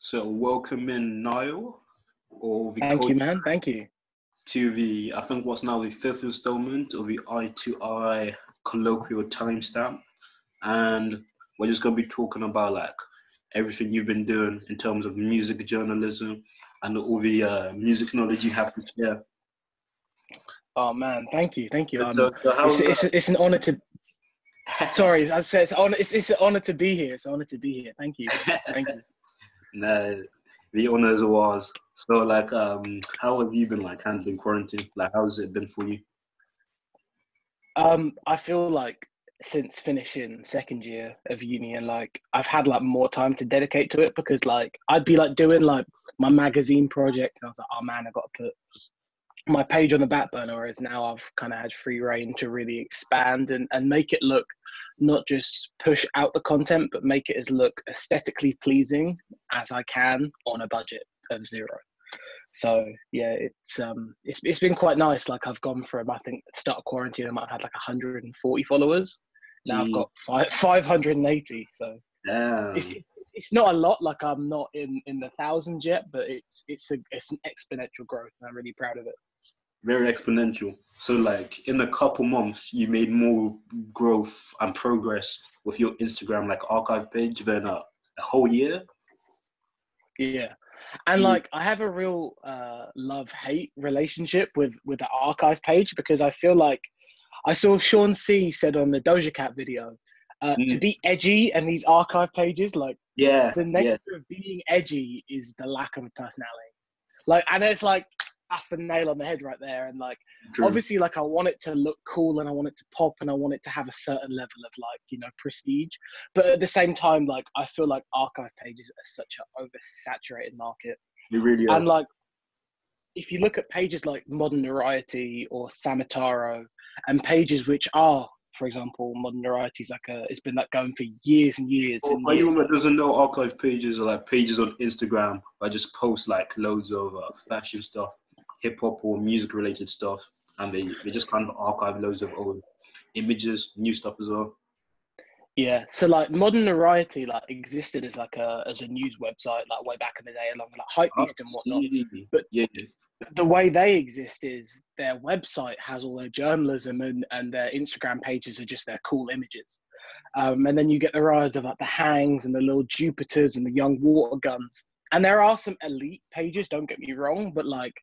So welcome in Niall, or the Thank you, man. Thank you. to the, I think what's now the fifth installment of the Eye to Eye colloquial timestamp. And we're just going to be talking about like everything you've been doing in terms of music journalism and all the music knowledge you have to share. Oh man, thank you. So It's an honor to. Sorry, I said it's an honor to be here. It's an honor to be here. Thank you. Thank you. No, the honor is ours. So like, how have you been like handling quarantine? Like, how's it been for you? I feel like since finishing second year of uni and like I've had like more time to dedicate to it because like I'd be like doing like my magazine project and I was like, oh man, I got to put my page on the back burner, whereas now I've kind of had free reign to really expand and make it look, not just push out the content, but make it as look aesthetically pleasing as I can on a budget of zero. So yeah, it's been quite nice. Like I've gone from, I think at the start of quarantine, I might have had like 140 followers. Now I've got 580. So Damn. it's not a lot. Like I'm not in the thousands yet, but it's an exponential growth, and I'm really proud of it. Very exponential. So like in a couple months, you made more growth and progress with your Instagram like archive page than a whole year. Yeah. And like I have a real love-hate relationship with the archive page because I feel like I saw Sean C said on the Doja Cat video to be edgy and these archive pages, like the nature of being edgy is the lack of a personality. Like, and it's like that's the nail on the head right there. And like obviously like I want it to look cool and I want it to pop and I want it to have a certain level of like, you know, prestige. But at the same time, like I feel like archive pages are such an oversaturated market. They really are. And like if you look at pages like Modern Variety or Samataro and pages which are, for example, Modern Variety is like it's been like going for years and years. For anyone that doesn't know, archive pages are like pages on Instagram. I just post like loads of fashion stuff, hip hop or music related stuff, and they just kind of archive loads of old images, new stuff as well. Yeah, so like Modern Variety like existed as like as a news website like way back in the day along with like Hypebeast and whatnot. But the way they exist is their website has all their journalism and their Instagram pages are just their cool images. And then you get the rise of like the Hangs and the little Jupiters and the young water guns. And there are some elite pages, don't get me wrong, but like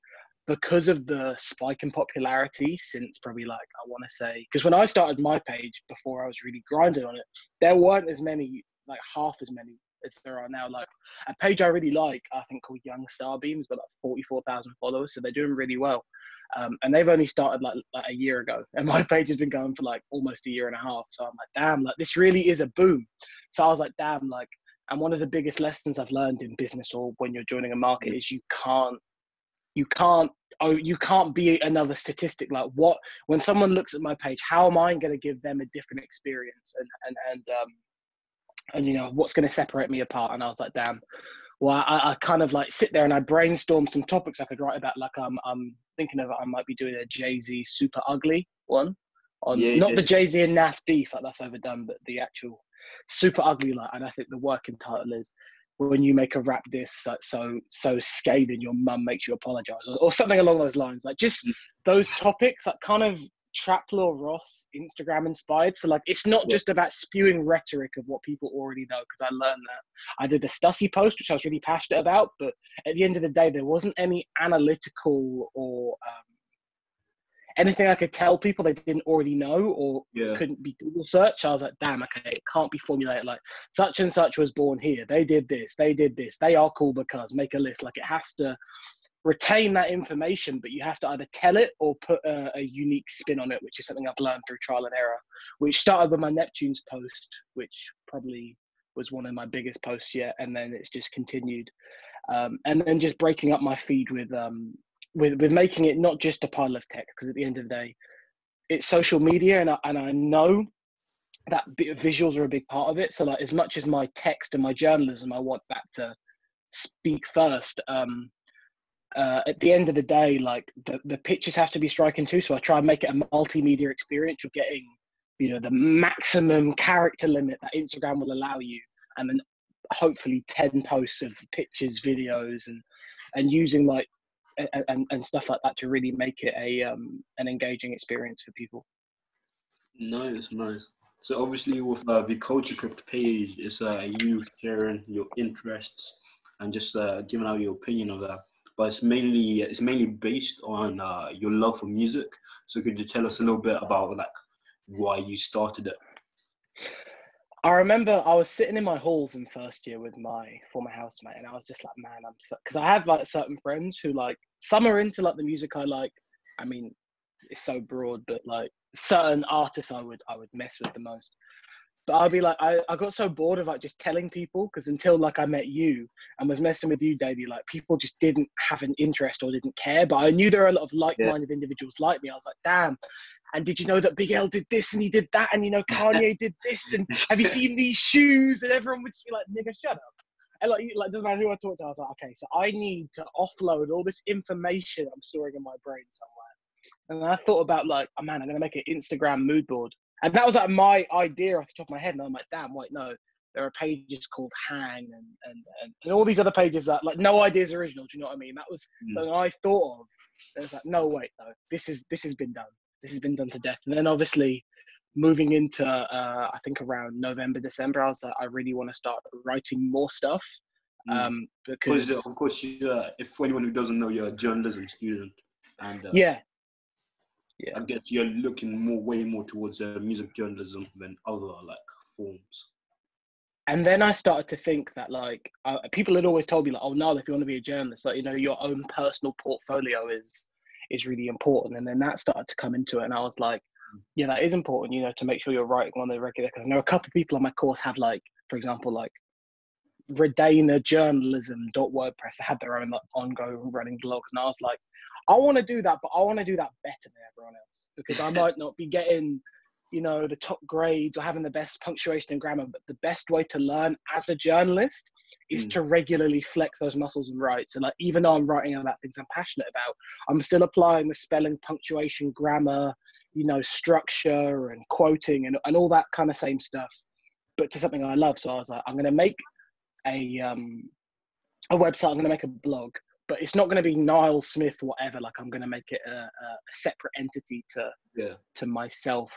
because of the spike in popularity since probably like, I want to say, because when I started my page before I was really grinding on it, there weren't as many, like half as many as there are now. Like a page I really like, I think called Young Starbeams, but like 44,000 followers. So they're doing really well. And they've only started like a year ago. And my page has been going for like almost a year and a half. So I'm like, damn, like this really is a boom. So I was like, damn, like, and one of the biggest lessons I've learned in business or when you're joining a market is you can't be another statistic. Like what, when someone looks at my page, how am I going to give them a different experience and you know, what's going to separate me apart? And I was like, damn, well, I kind of like sit there and I brainstorm some topics I could write about. Like I'm thinking of, I might be doing a Jay-Z Super Ugly one on the Jay-Z and Nas beef, like that's overdone, but the actual Super Ugly, like, and I think the working title is when you make a rap diss like so scathing your mum makes you apologize or something along those lines. Like just those topics like kind of Traplaw Ross Instagram inspired. So like it's not just about spewing rhetoric of what people already know, because I learned that. I did a Stussy post which I was really passionate about, but at the end of the day there wasn't any analytical or anything I could tell people they didn't already know or couldn't be Google search. I was like, damn, okay, it can't be formulated like such and such was born here. They did this. They are cool because make a list. Like it has to retain that information, but you have to either tell it or put a unique spin on it, which is something I've learned through trial and error, which started with my Neptune's post, which probably was one of my biggest posts yet. And then it's just continued. And then just breaking up my feed with making it not just a pile of text, because at the end of the day, it's social media, and I know that visuals are a big part of it. So like, as much as my text and my journalism, I want that to speak first. at the end of the day, like the pictures have to be striking too. So I try and make it a multimedia experience. You're getting, the maximum character limit that Instagram will allow you, and then hopefully 10 posts of pictures, videos, and using like and stuff like that to really make it an engaging experience for people. Nice. So obviously with the TheCultureCrypt page, it's you sharing your interests and just giving out your opinion of that. But it's mainly based on your love for music. So could you tell us a little bit about like why you started it? I remember I was sitting in my halls in first year with my former housemate, and I was just like, man, because I have like certain friends who like, some are into like the music I like. I mean, it's so broad, but like certain artists I would mess with the most. But I'd be like, I got so bored of like just telling people, because until like I met you and was messing with you daily, like people just didn't have an interest or didn't care. But I knew there were a lot of like-minded individuals like me. I was like, damn. And did you know that Big L did this and he did that? And Kanye did this. And have you seen these shoes? And everyone would just be like, nigga, shut up. And like doesn't matter who I talked to, I was like, okay, so I need to offload all this information I'm storing in my brain somewhere. And I thought about like, oh man, I'm gonna make an Instagram mood board. And that was like my idea off the top of my head. And I'm like, damn, wait, no. There are pages called Hang and all these other pages that like no ideas original. Do you know what I mean? That was something I thought of. And it's like, no, wait, no. This has been done. This has been done to death. And then obviously moving into I think around November, December, I was like, I really want to start writing more stuff. Because of course, if for anyone who doesn't know, you're a journalism student, and yeah. I guess you're looking way more towards music journalism than other like forms. And then I started to think that like people had always told me like, oh no, if you want to be a journalist, like your own personal portfolio is really important. And then that started to come into it, and I was like, yeah, that is important, to make sure you're writing on the regular. Because I know a couple of people on my course have like, for example, like redainajournalism.wordpress. They had their own like ongoing running blogs, and I was like, I want to do that, but I want to do that better than everyone else, because I might not be getting the top grades or having the best punctuation and grammar, but the best way to learn as a journalist is to regularly flex those muscles and write. So like, even though I'm writing about things I'm passionate about, I'm still applying the spelling, punctuation, grammar, structure and quoting and all that kind of same stuff, but to something I love. So I was like, I'm going to make a website, I'm going to make a blog, but it's not going to be Niall Smith whatever. Like, I'm going to make it a separate entity to myself.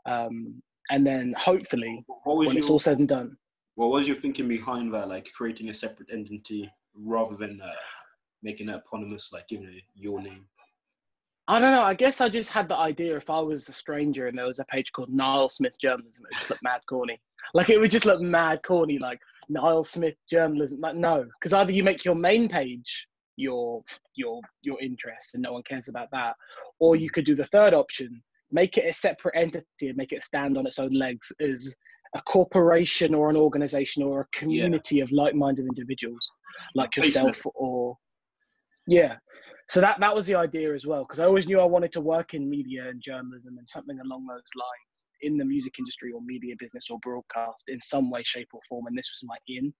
And then hopefully when it's all said and done. What was your thinking behind that, like creating a separate entity rather than making it eponymous, like giving it your name? I don't know. I guess I just had the idea, if I was a stranger and there was a page called Niall Smith Journalism, it would just look mad corny. Like, it would just look mad corny, like Niall Smith Journalism. Like, no, because either you make your main page your interest and no one cares about that, or you could do the third option, make it a separate entity and make it stand on its own legs as a corporation or an organization or a community of like-minded individuals like yourself or so that was the idea as well, because I always knew I wanted to work in media and journalism and something along those lines in the music industry or media business or broadcast in some way, shape or form, and this was my in.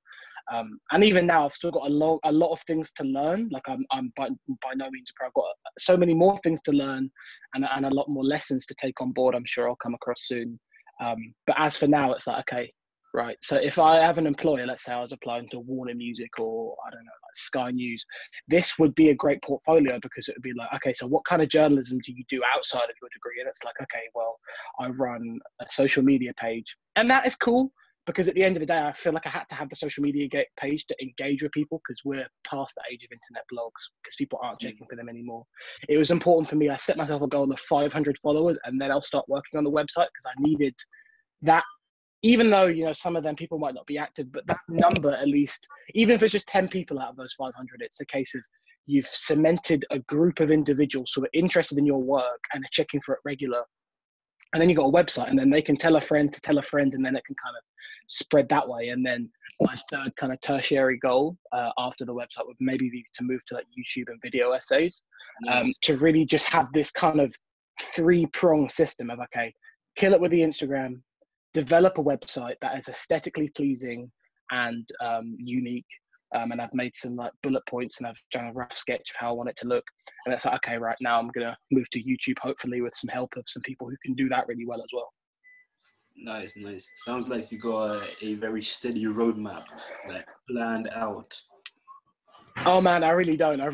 And even now I've still got a lot of things to learn. Like I'm by no means a pro. I've got so many more things to learn and a lot more lessons to take on board. I'm sure I'll come across soon. But as for now, it's like, okay, right. So if I have an employer, let's say I was applying to Warner Music or I don't know, like Sky News, this would be a great portfolio, because it would be like, okay, so what kind of journalism do you do outside of your degree? And it's like, okay, well, I run a social media page, and that is cool. Because at the end of the day, I feel like I had to have the social media page to engage with people, because we're past the age of internet blogs, because people aren't checking for them anymore. It was important for me. I set myself a goal of 500 followers, and then I'll start working on the website, because I needed that. Even though, some of them people might not be active, but that number, at least, even if it's just 10 people out of those 500, it's a case of you've cemented a group of individuals who are interested in your work and are checking for it regular. And then you've got a website, and then they can tell a friend to tell a friend, and then it can kind of spread that way. And then my third kind of tertiary goal after the website would maybe be to move to like YouTube and video essays, to really just have this kind of 3-prong system of, okay, kill it with the Instagram, develop a website that is aesthetically pleasing and unique, And I've made some like bullet points, and I've done a rough sketch of how I want it to look. And it's like, okay, right now I'm gonna move to YouTube, hopefully with some help of some people who can do that really well as well. Nice. Sounds like you got a very steady roadmap, like planned out. Oh man, I really don't. I'm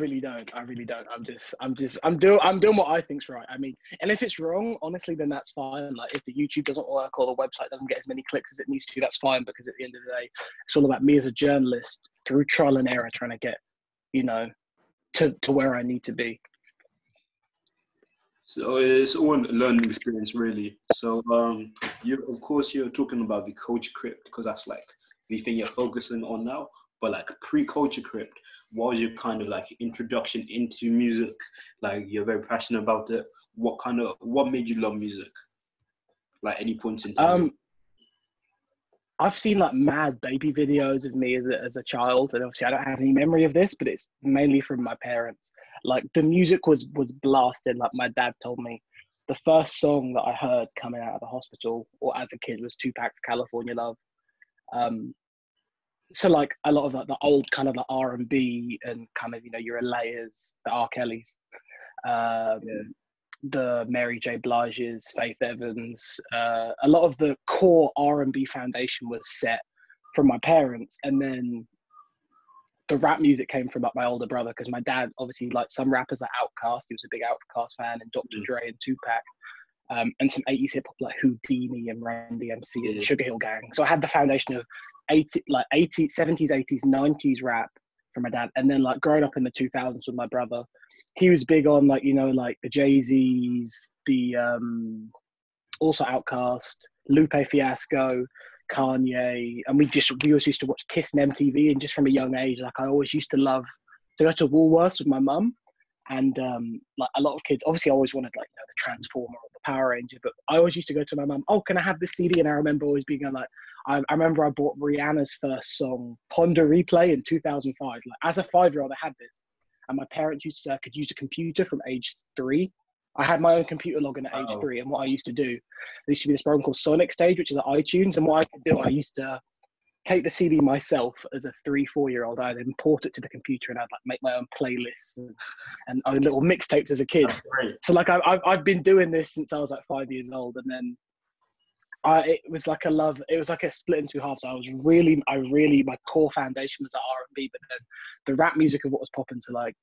doing what I think's right. I mean, and if it's wrong, honestly, then that's fine. Like if the YouTube doesn't work or the website doesn't get as many clicks as it needs to, that's fine, because at the end of the day, it's all about me as a journalist through trial and error trying to get, you know, to where I need to be. So it's all a learning experience, really. So you're talking about the TheCultureCrypt, because that's like the thing you're focusing on now. But like pre-TheCultureCrypt, what was your kind of like introduction into music? Like you're very passionate about it. What made you love music? Like any points in time? I've seen like mad baby videos of me as a child, and obviously I don't have any memory of this, but it's mainly from my parents. Like the music was blasted. Like my dad told me the first song that I heard coming out of the hospital or as a kid was Tupac's California Love. So like a lot of like the old kind of the R&B and kind of, you know, your Layers, the R. Kellys, the Mary J. Blige's, Faith Evans. A lot of the core R&B foundation was set from my parents, and then the rap music came from like my older brother, because my dad obviously liked some rappers like Outkast. He was a big Outkast fan, and Dr. Dre and Tupac, and some 80s hip hop like Houdini and Run DMC and Sugar Hill Gang. So I had the foundation of 70s, 80s, 90s rap from my dad, and then like growing up in the 2000s with my brother, he was big on like, you know, like the Jay-Z's, the also Outkast, Lupe Fiasco, Kanye, and we always used to watch Kiss and MTV. And just from a young age, like I always used to love to go to Woolworths with my mum, and like a lot of kids, obviously I always wanted like, you know, the Transformer or the Power Ranger, but I always used to go to my mum, oh, can I have this CD? And I remember always being like, I remember I bought Rihanna's first song, Ponder Replay, in 2005. Like as a 5-year-old, I had this, and my parents could use a computer from age 3. I had my own computer login at age 3, and what I used to do, there used to be this program called Sonic Stage, which is at iTunes, and what I could do, I used to take the CD myself as a 3-4-year-old. I'd import it to the computer, and I'd like make my own playlists and own little mixtapes as a kid. So like I've been doing this since I was like 5 years old, and then it was like a split in two halves. I really, my core foundation was like R&B, but then the rap music of what was popping. So like,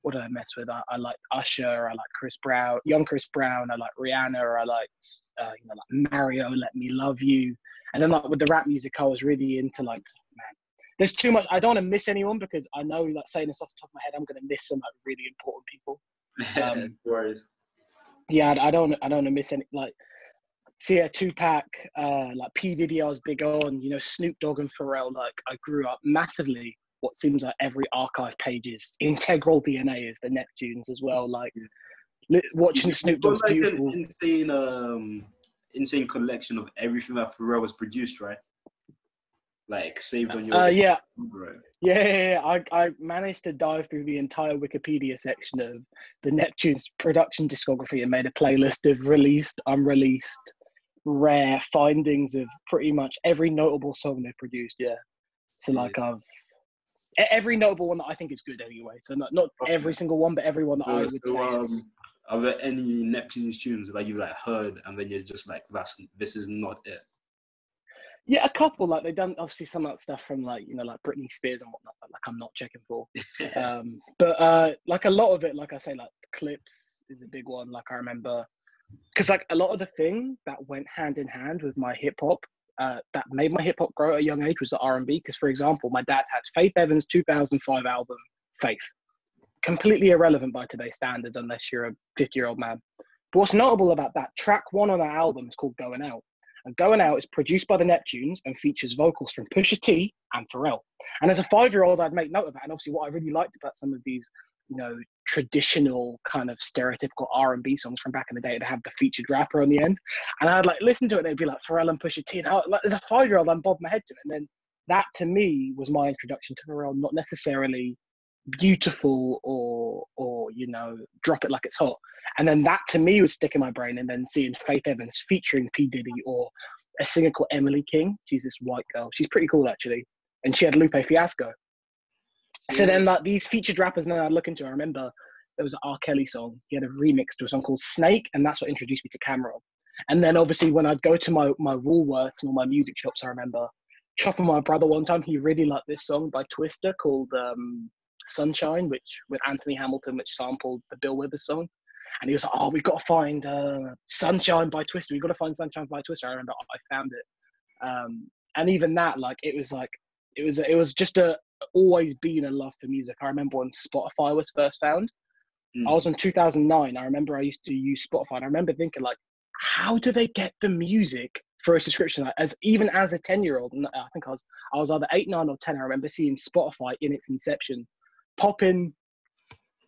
what did I mess with? I like Usher, I like Chris Brown, young Chris Brown, I like Rihanna, or I like, you know, like Mario, Let Me Love You. And then like with the rap music, I was really into like, man, there's too much. I don't want to miss anyone, because I know like saying this off the top of my head, I'm going to miss some like really important people. Yeah, I don't want to miss any, like, so yeah, Tupac, like P. Diddy, I was big on, you know, Snoop Dogg and Pharrell. Like I grew up massively. What seems like every archive page's integral DNA is the Neptunes as well. Like watching Snoop Dogg's like beautiful. An insane collection of everything that Pharrell was produced, right? Like saved on your yeah. Right? Yeah. I managed to dive through the entire Wikipedia section of the Neptunes production discography and made a playlist of released, unreleased, rare findings of pretty much every notable song they produced. Yeah. So like every notable one that I think is good anyway. So not every single one, but every one that I would say is. Are there any Neptune's tunes that you've like heard and then you're just like, this is not it? Yeah, a couple. Like they've done obviously some of that stuff from like, you know, like Britney Spears and whatnot. Like I'm not checking for. But like a lot of it, like I say, like Clips is a big one. Like I remember, because like a lot of the thing that went hand in hand with my hip hop, that made my hip hop grow at a young age was the R&B. Because for example, my dad had Faith Evans' 2005 album Faith, completely irrelevant by today's standards unless you're a 50-year-old man. But what's notable about that, track 1 on that album is called Going Out. And Going Out is produced by the Neptunes and features vocals from Pusha T and Pharrell. And as a 5-year-old, I'd make note of that. And obviously what I really liked about some of these, you know, traditional kind of stereotypical R&B songs from back in the day, they have the featured rapper on the end. And I'd like listen to it and it'd be like Pharrell and Pusha T. And like, as a 5-year-old, I'm bobbing my head to it. And then that to me was my introduction to Pharrell, not necessarily beautiful or you know, drop it like it's hot. And then that to me would stick in my brain. And then seeing Faith Evans featuring P. Diddy or a singer called Emily King. She's this white girl. She's pretty cool actually. And she had Lupe Fiasco. So then like these featured rappers now I look into, I remember there was an R. Kelly song. He had a remix to a song called Snake, and that's what introduced me to Cameron. And then obviously when I'd go to my Woolworths and all my music shops, I remember chopping my brother one time. He really liked this song by Twister called Sunshine, which with Anthony Hamilton, which sampled the Bill Withers song. And he was like, "Oh, we've got to find Sunshine by Twister. We've got to find Sunshine by Twister." I remember I found it. And even that, like, it was just always been a love for music. I remember when Spotify was first found. I was in 2009. I remember I used to use Spotify. And I remember thinking, like, how do they get the music for a subscription? Like, even as a 10-year-old, and I think I was either 8, 9, or 10. I remember seeing Spotify in its inception pop in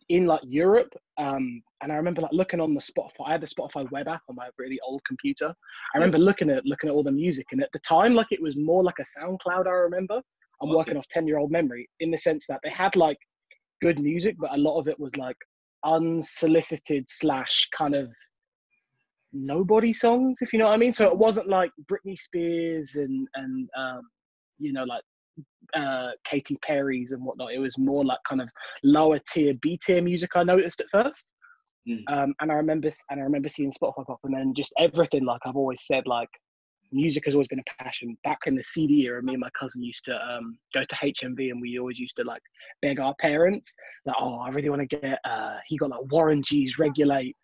like Europe. And I remember like looking on the Spotify. I had the Spotify web app on my really old computer. I remember looking at all the music, and at the time, like, it was more like a SoundCloud. I remember I'm working off 10-year-old memory in the sense that they had like good music, but a lot of it was like unsolicited / kind of nobody songs, if you know what I mean. So it wasn't like Britney Spears and like Katy Perry's and whatnot. It was more like kind of lower tier, B tier music. I noticed at first, and I remember seeing Spotify pop, and then just everything. Like I've always said, like music has always been a passion. Back in the CD era, me and my cousin used to go to HMV, and we always used to like beg our parents that, "Oh, I really want to get." He got like Warren G's Regulate.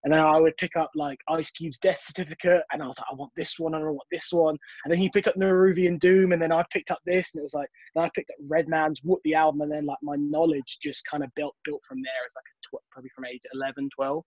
And then I would pick up like Ice Cube's Death Certificate, and I was like, "I want this one, and I want this one." And then he picked up Neruvian Doom, and then I picked up this, and it was like, then I picked up Redman's Whoop the album, and then like my knowledge just kind of built from there as like probably from age 11, 12.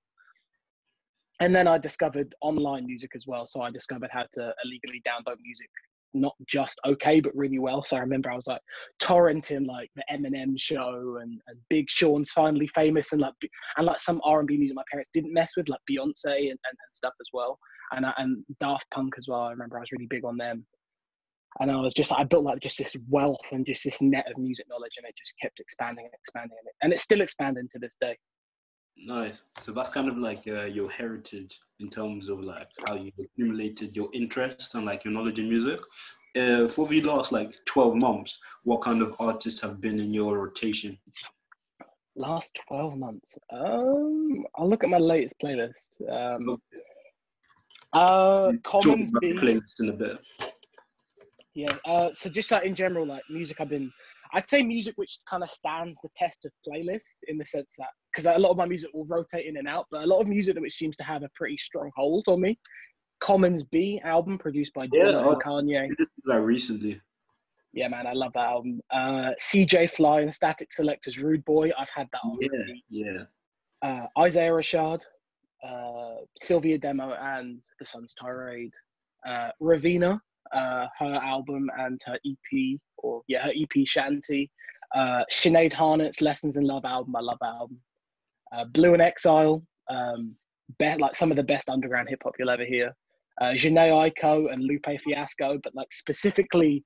And then I discovered online music as well. So I discovered how to illegally download music, not just okay, but really well. So I remember I was like torrenting like the Eminem show and Big Sean's Finally Famous, and like some R&B music my parents didn't mess with, like Beyonce and stuff as well. And Daft Punk as well. I remember I was really big on them. And I built like just this wealth and just this net of music knowledge, and it just kept expanding, and it's still expanding to this day. Nice. So that's kind of like your heritage in terms of like how you accumulated your interest and like your knowledge in music. For the last like 12 months, what kind of artists have been in your rotation? Last 12 months. I'll look at my latest playlist. Commons B. Playlist in a bit. Yeah. So just like in general, like music, I'd say music which kind of stands the test of playlist, in the sense that, because a lot of my music will rotate in and out, but a lot of music which seems to have a pretty strong hold on me. Commons B album produced by Dilla and Kanye. This is like recently. Yeah, man, I love that album. CJ Fly and Static Selector's Rude Boy. I've had that on repeat. Yeah. Isaiah Rashad, Sylvia Demo and The Sun's Tirade. Ravina, her album and her EP, her EP Shanty. Sinead Harnet's Lessons in Love album. I love that album. Blue and Exile, like some of the best underground hip hop you'll ever hear. Jhené Aiko and Lupe Fiasco, but like specifically,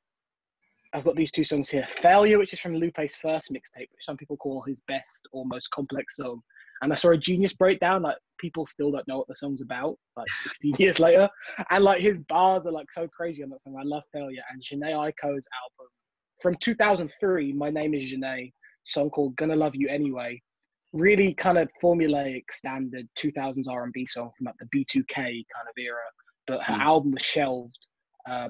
I've got these two songs here. Failure, which is from Lupe's first mixtape, which some people call his best or most complex song. And I saw a Genius breakdown, like people still don't know what the song's about, like 16 years later. And like his bars are like so crazy on that song. I love Failure. And Jhené Aiko's album from 2003, My Name is Jhené, song called Gonna Love You Anyway. Really kind of formulaic, standard 2000s R&B song from like the B2K kind of era. But her album was shelved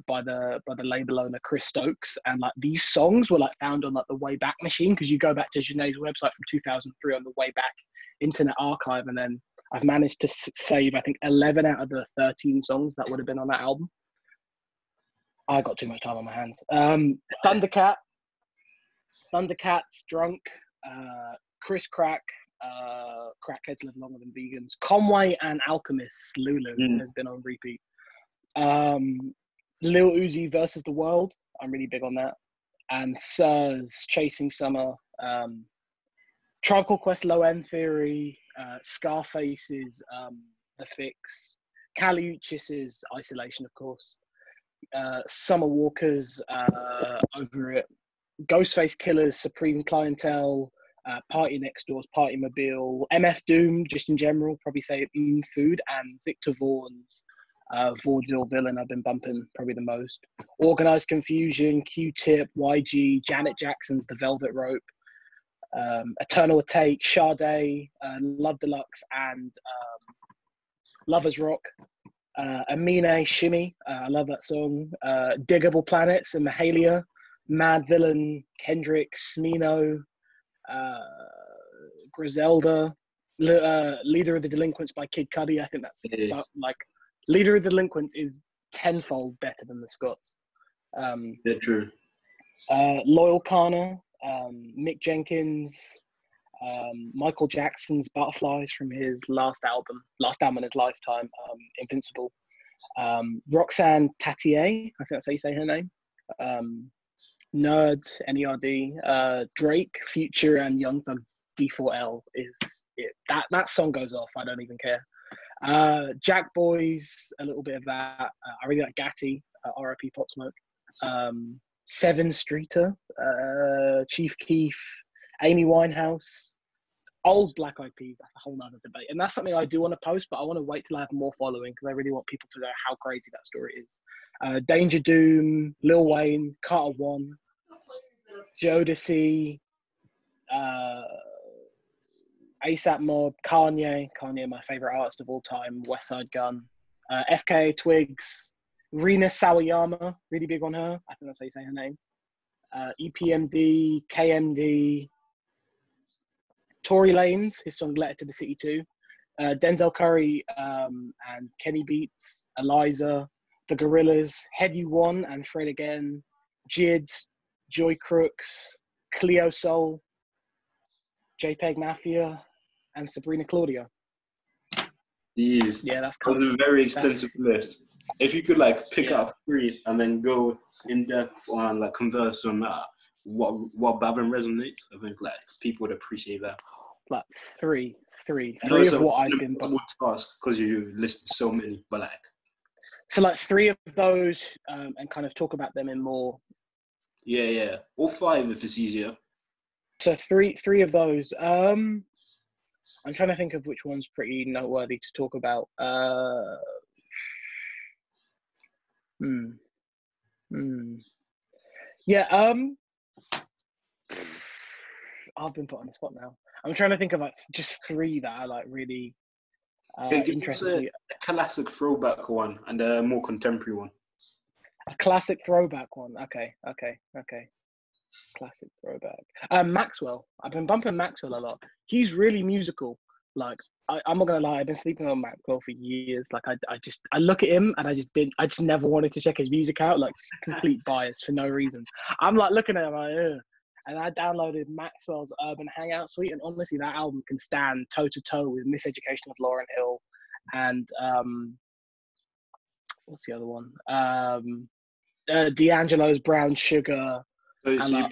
by the label owner Chris Stokes, and like these songs were like found on like the Wayback Machine, because you go back to Jhené's website from 2003 on the Wayback Internet Archive, and then I've managed to save I think 11 out of the 13 songs that would have been on that album. I got too much time on my hands. Thundercats, Drunk, Chris Crack, Crackheads Live Longer Than Vegans, Conway and Alchemist's Lulu has been on repeat. Lil Uzi versus the World, I'm really big on that. And Sir's Chasing Summer, Tribe Called Quest Low End Theory, Scarface's The Fix, Kali Uchis's Isolation, of course, Summer Walker's Over It, Ghostface Killer's Supreme Clientele, Party Next Door's Party Mobile, MF Doom, just in general, probably say Food, and Victor Vaughn's Vaudeville Villain I've been bumping probably the most. Organized Confusion, Q-Tip, YG, Janet Jackson's The Velvet Rope, Eternal Take, Sade, Love Deluxe, and Lovers Rock. Amine, Shimmy, I love that song. Diggable Planets and Mahalia, Mad Villain, Kendrick, Smino, Griselda, Leader of the Delinquents by Kid Cudi. I think that's Leader of the Delinquents is tenfold better than the Scots. Yeah, true. Loyal Kana, Mick Jenkins, Michael Jackson's Butterflies from his last album in his lifetime, Invincible. Roxanne Tatier, I think that's how you say her name. Nerd, N-E-R-D, Drake, Future, and Young Thug's D4L that song goes off. I don't even care. Jack Boys, a little bit of that. I really like Gatty, R.I.P. Pop Smoke. Seven Streeter, Chief Keef, Amy Winehouse, old Black Eyed Peas. That's a whole nother debate. And that's something I do want to post, but I want to wait till I have more following because I really want people to know how crazy that story is. Danger Doom, Lil Wayne, Carter One, Jodeci, ASAP Mob, Kanye, my favorite artist of all time, West Side Gun, FKA Twigs, Rina Sawayama, really big on her. I think that's how you say her name. EPMD, KMD, Tory Lanez, his song Letter to the City 2. Denzel Curry and Kenny Beats, Eliza, The Gorillas, Head You One and Fred Again, Jid, Joy Crooks, Cleo Soul, JPEG Mafia, and Sabrina Claudia. These. Yeah, that's was a very extensive list. If you could pick out 3 and then go in depth on converse on what Bavin resonates, I think people would appreciate that. Three of what I've been. Task because you listed so many, but so 3 of those and kind of talk about them in more. Yeah, or 5 if it's easier. So three of those. I'm trying to think of which one's pretty noteworthy to talk about. Yeah. I've been put on the spot now. I'm trying to think of just 3 that are really interesting. A classic throwback one and a more contemporary one. A classic throwback one. Okay. Classic throwback. Maxwell. I've been bumping Maxwell a lot. He's really musical. I'm not gonna lie, I've been sleeping on Maxwell for years. I look at him and I just never wanted to check his music out. Just complete bias for no reason. I'm looking at him ugh. And I downloaded Maxwell's Urban Hangout Suite, and honestly, that album can stand toe to toe with Miseducation of Lauryn Hill, and what's the other one? D'Angelo's Brown Sugar, and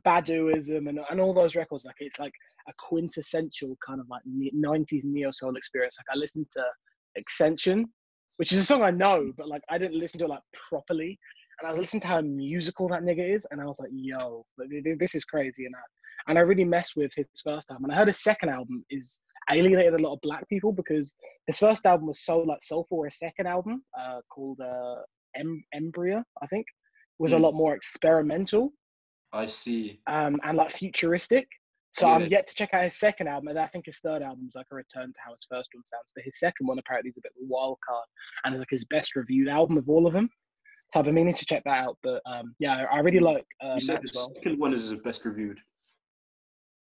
Baduism, and all those records. It's a quintessential kind of 90s neo soul experience. I listened to Extension, which is a song I know, but I didn't listen to it properly. And I was listening to how musical that nigga is, and I was like, yo, this is crazy. And I really messed with his first album. And I heard his second album is alienated a lot of black people because his first album was so soulful. His second album, called Embryo, I think, was a lot more experimental. I see. And futuristic. So I'm yet to check out his second album, and I think his third album is a return to how his first one sounds. But his second one apparently is a bit of a wild card, and is his best reviewed album of all of them. So I've been meaning to check that out, but I really like you said Maxwell. The second one is his best reviewed.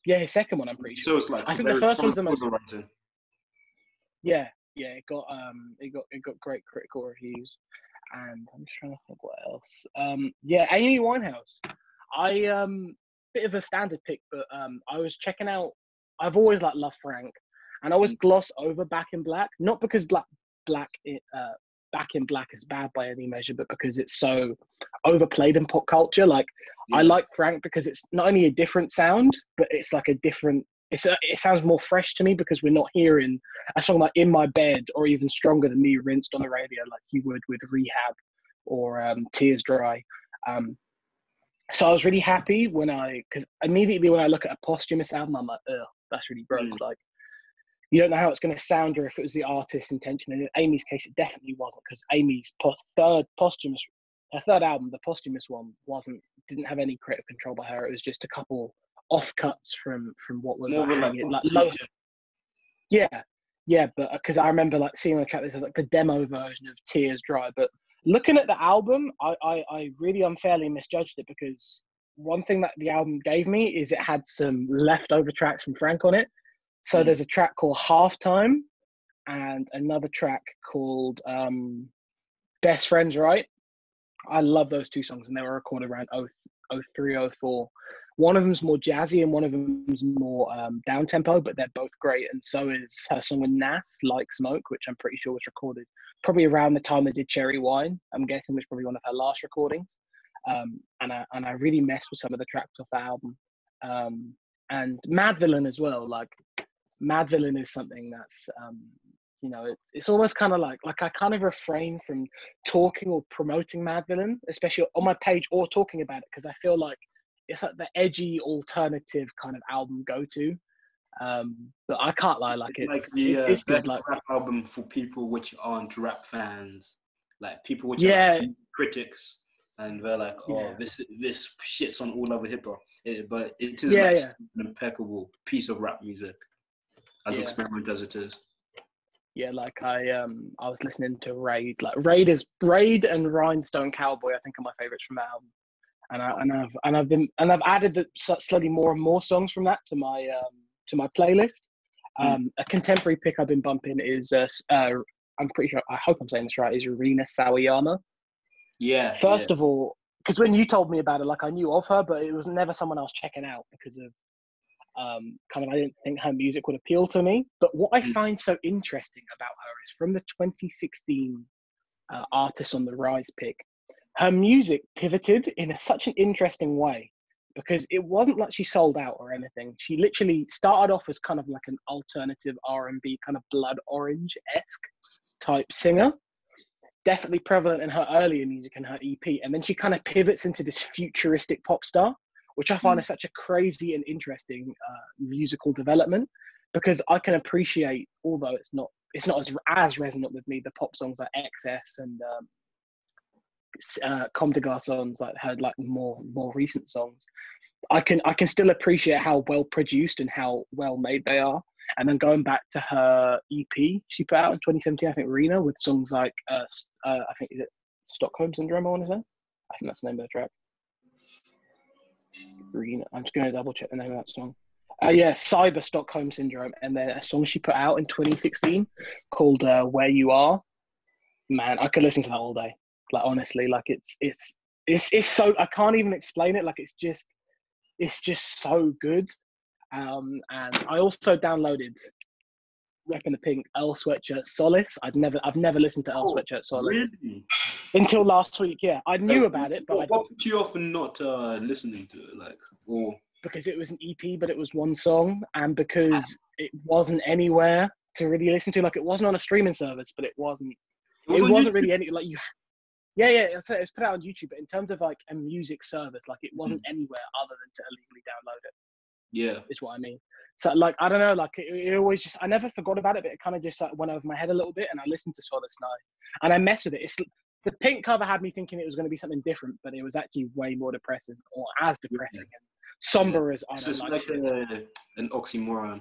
Yeah, his second one I'm pretty sure. So it's I think the first one's the most. Polarizing. Yeah, it got great critical reviews, and I'm just trying to think what else. Amy Winehouse. Bit of a standard pick, but I was checking out. I've always loved Frank, and I always gloss over Back in Black, not because Back in Black is bad by any measure, but because it's so overplayed in pop culture. I like Frank because it's not only a different sound, but it's a different. It sounds more fresh to me because we're not hearing a song In My Bed or even Stronger Than Me rinsed on the radio like you would with Rehab or Tears Dry. So I was really happy because immediately when I look at a posthumous album, I'm like, ugh, that's really gross. You don't know how it's going to sound or if it was the artist's intention. And in Amy's case, it definitely wasn't because Amy's third posthumous her third album, the posthumous one, didn't have any creative control by her. It was just a couple offcuts from what was More like of a like hanging, like low. completion. Yeah, but because I remember like seeing on the track, this was like the demo version of Tears Dry. But looking at the album, I really unfairly misjudged it, because one thing that the album gave me is it had some leftover tracks from Frank on it. So there's a track called Halftime and another track called Best Friends, Right? I love those two songs, and they were recorded around 03, 04. One of them's more jazzy and one of them's more down tempo, but they're both great. And so is her song with Nas, Like Smoke, which I'm pretty sure was recorded probably around the time they did Cherry Wine. I'm guessing was probably one of her last recordings. And I really messed with some of the tracks off the album. And Mad Villain as well. Like Mad Villain is something that's you know, it's almost kind of like I kind of refrain from talking or promoting Mad Villain, especially on my page, or talking about it, because I feel like it's like the edgy alternative kind of album go-to. But I can't lie, like It's like it's best good. Like rap album for people which aren't rap fans, like people which are yeah, like critics, and they're like, oh, yeah, this shits on all other hip hop. But it is like yeah, an impeccable piece of rap music, as yeah. experimental as it is. Yeah, like I was listening to Raid. Like Raid and Rhinestone Cowboy, I think, are my favorites from that album. And I've added slightly more and more songs from that to my playlist. A contemporary pick I've been bumping is I'm pretty sure, I hope I'm saying this right, is Rina Sawayama. Yeah, First of all, because when you told me about it, like I knew of her, but it was never someone I was checking out because of kind of, I didn't think her music would appeal to me. But what I find so interesting about her is from the 2016 Artists on the Rise pick, her music pivoted in such an interesting way, because it wasn't like she sold out or anything. She literally started off as kind of like an alternative R&B, kind of Blood Orange-esque type singer, definitely prevalent in her earlier music and her EP. And then she kind of pivots into this futuristic pop star, which I find is such a crazy and interesting musical development, because I can appreciate, although it's not as resonant with me, the pop songs like XS and Comme des Garçons, like her like more recent songs. I can still appreciate how well produced and how well made they are. And then going back to her EP she put out in 2017, I think, Rena, with songs like I think, is it Stockholm Syndrome, I want to say? I think that's the name of the track. Rena, I'm just going to double check the name of that song. Yeah, Cyber Stockholm Syndrome, and then a song she put out in 2016 called Where You Are. Man, I could listen to that all day. Like honestly, like it's so, I can't even explain it. Like it's just so good. And I also downloaded Repping the Pink Earl Sweatshirt Solace. I've never listened to Earl Sweatshirt Solace really? until last week. Yeah, I knew about it, but what put you off in not listening to it? Like, or because it was an EP, but it was one song, and because it wasn't anywhere to really listen to. Like it wasn't on a streaming service, but it wasn't really any, like, you. Yeah, it's put out on YouTube, but in terms of like a music service, like it wasn't anywhere other than to illegally download it. Yeah, is what I mean. So like, I don't know, like it always just, I never forgot about it, but it kind of just like went over my head a little bit, and I listened to Solace Night and I messed with it. It's the pink cover had me thinking it was going to be something different, but it was actually way more depressing, or as depressing and somber as I don't it's like. Like an oxymoron.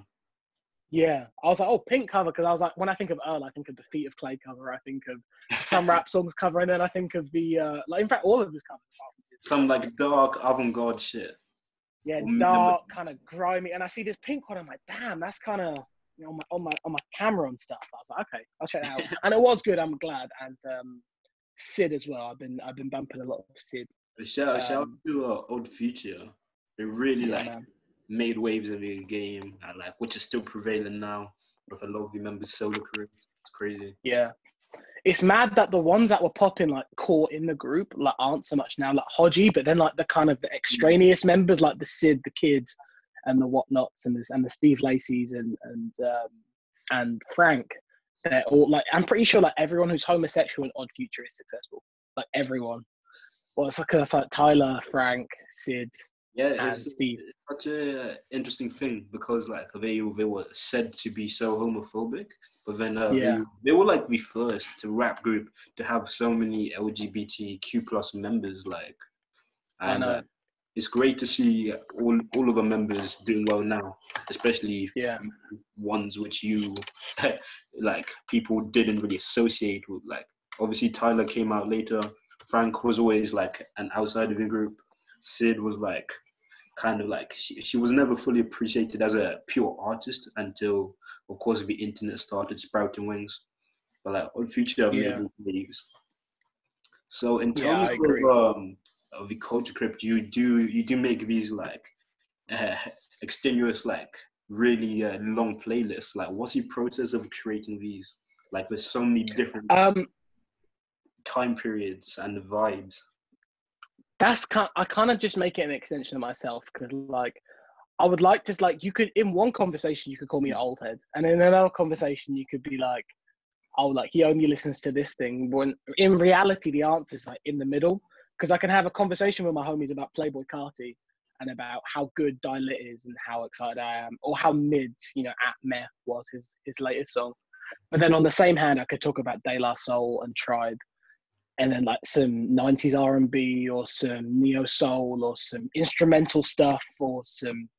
Yeah, I was like, oh, pink cover, because I was like, when I think of Earl, I think of the Feet of Clay cover, I think of some rap songs cover, and then I think of the like, in fact, all of his covers. Some like dark avant-garde shit. Yeah, dark, kind of grimy, and I see this pink one. I'm like, damn, that's kind of, you know, on my camera and stuff. I was like, okay, I'll check that out, and it was good. I'm glad. And Sid as well. I've been bumping a lot of Sid. Shout out to Old Future. They really made waves in the game, and like which is still prevalent now with a lot of the members' solo careers. It's crazy. Yeah. It's mad that the ones that were popping like core in the group like aren't so much now, like Hodgie, but then like the kind of the extraneous members like the Sid, the Kids, and the Whatnots, and the Steve Lacey's and Frank. They're all like, I'm pretty sure like everyone who's homosexual in Odd Future is successful. Like everyone. Well, it's like Tyler, Frank, Sid, Yeah, and Steve. it's such a interesting thing because like they were said to be so homophobic, but then Yeah, they were like the first rap group to have so many LGBTQ plus members, like, I and know. it's great to see all of the members doing well now, especially Yeah, ones which you like people didn't really associate with. Like obviously Tyler came out later. Frank was always like an outside of the group. Sid was like kind of like she was never fully appreciated as a pure artist until, of course, the internet started sprouting wings. But like Odd Future have made yeah, me waves. So in yeah. terms I agree. of the culture crypt, you do make these like uh, extenuous like really long playlists. Like what's the process of creating these? Like there's so many different Um, time periods and vibes. I kind of just make it an extension of myself because like I would like to like you could in one conversation you could call me an old head, and in another conversation you could be like, oh, like he only listens to this thing. When in reality the answer is like in the middle because I can have a conversation with my homies about Playboy Carti and about how good Die Lit is and how excited I am, or how mid At Meh was his latest song. But then on the same hand, I could talk about De La Soul and Tribe, and then like some 90s R&B or some neo soul or some instrumental stuff or some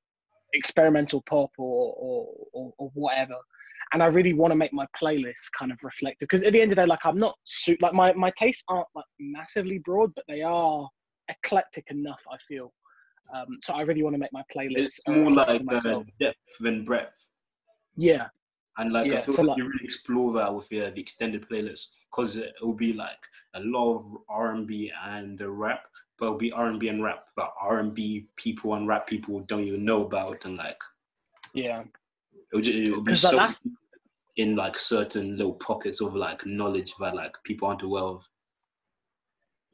experimental pop or whatever. And I really want to make my playlist kind of reflective because at the end of the day, like I'm not like my tastes aren't like massively broad, but they are eclectic enough, I feel. So I really want to make my playlist It's a more reflection like of myself. depth than breadth. Yeah, And like I yeah. feel So like like, you really explore that with the extended playlist because it will be like a lot of R&B and rap, but it'll be R&B and rap that R&B people and rap people don't even know about, and like yeah, it'll be because like so that's in like certain little pockets of like knowledge that like people aren't aware of.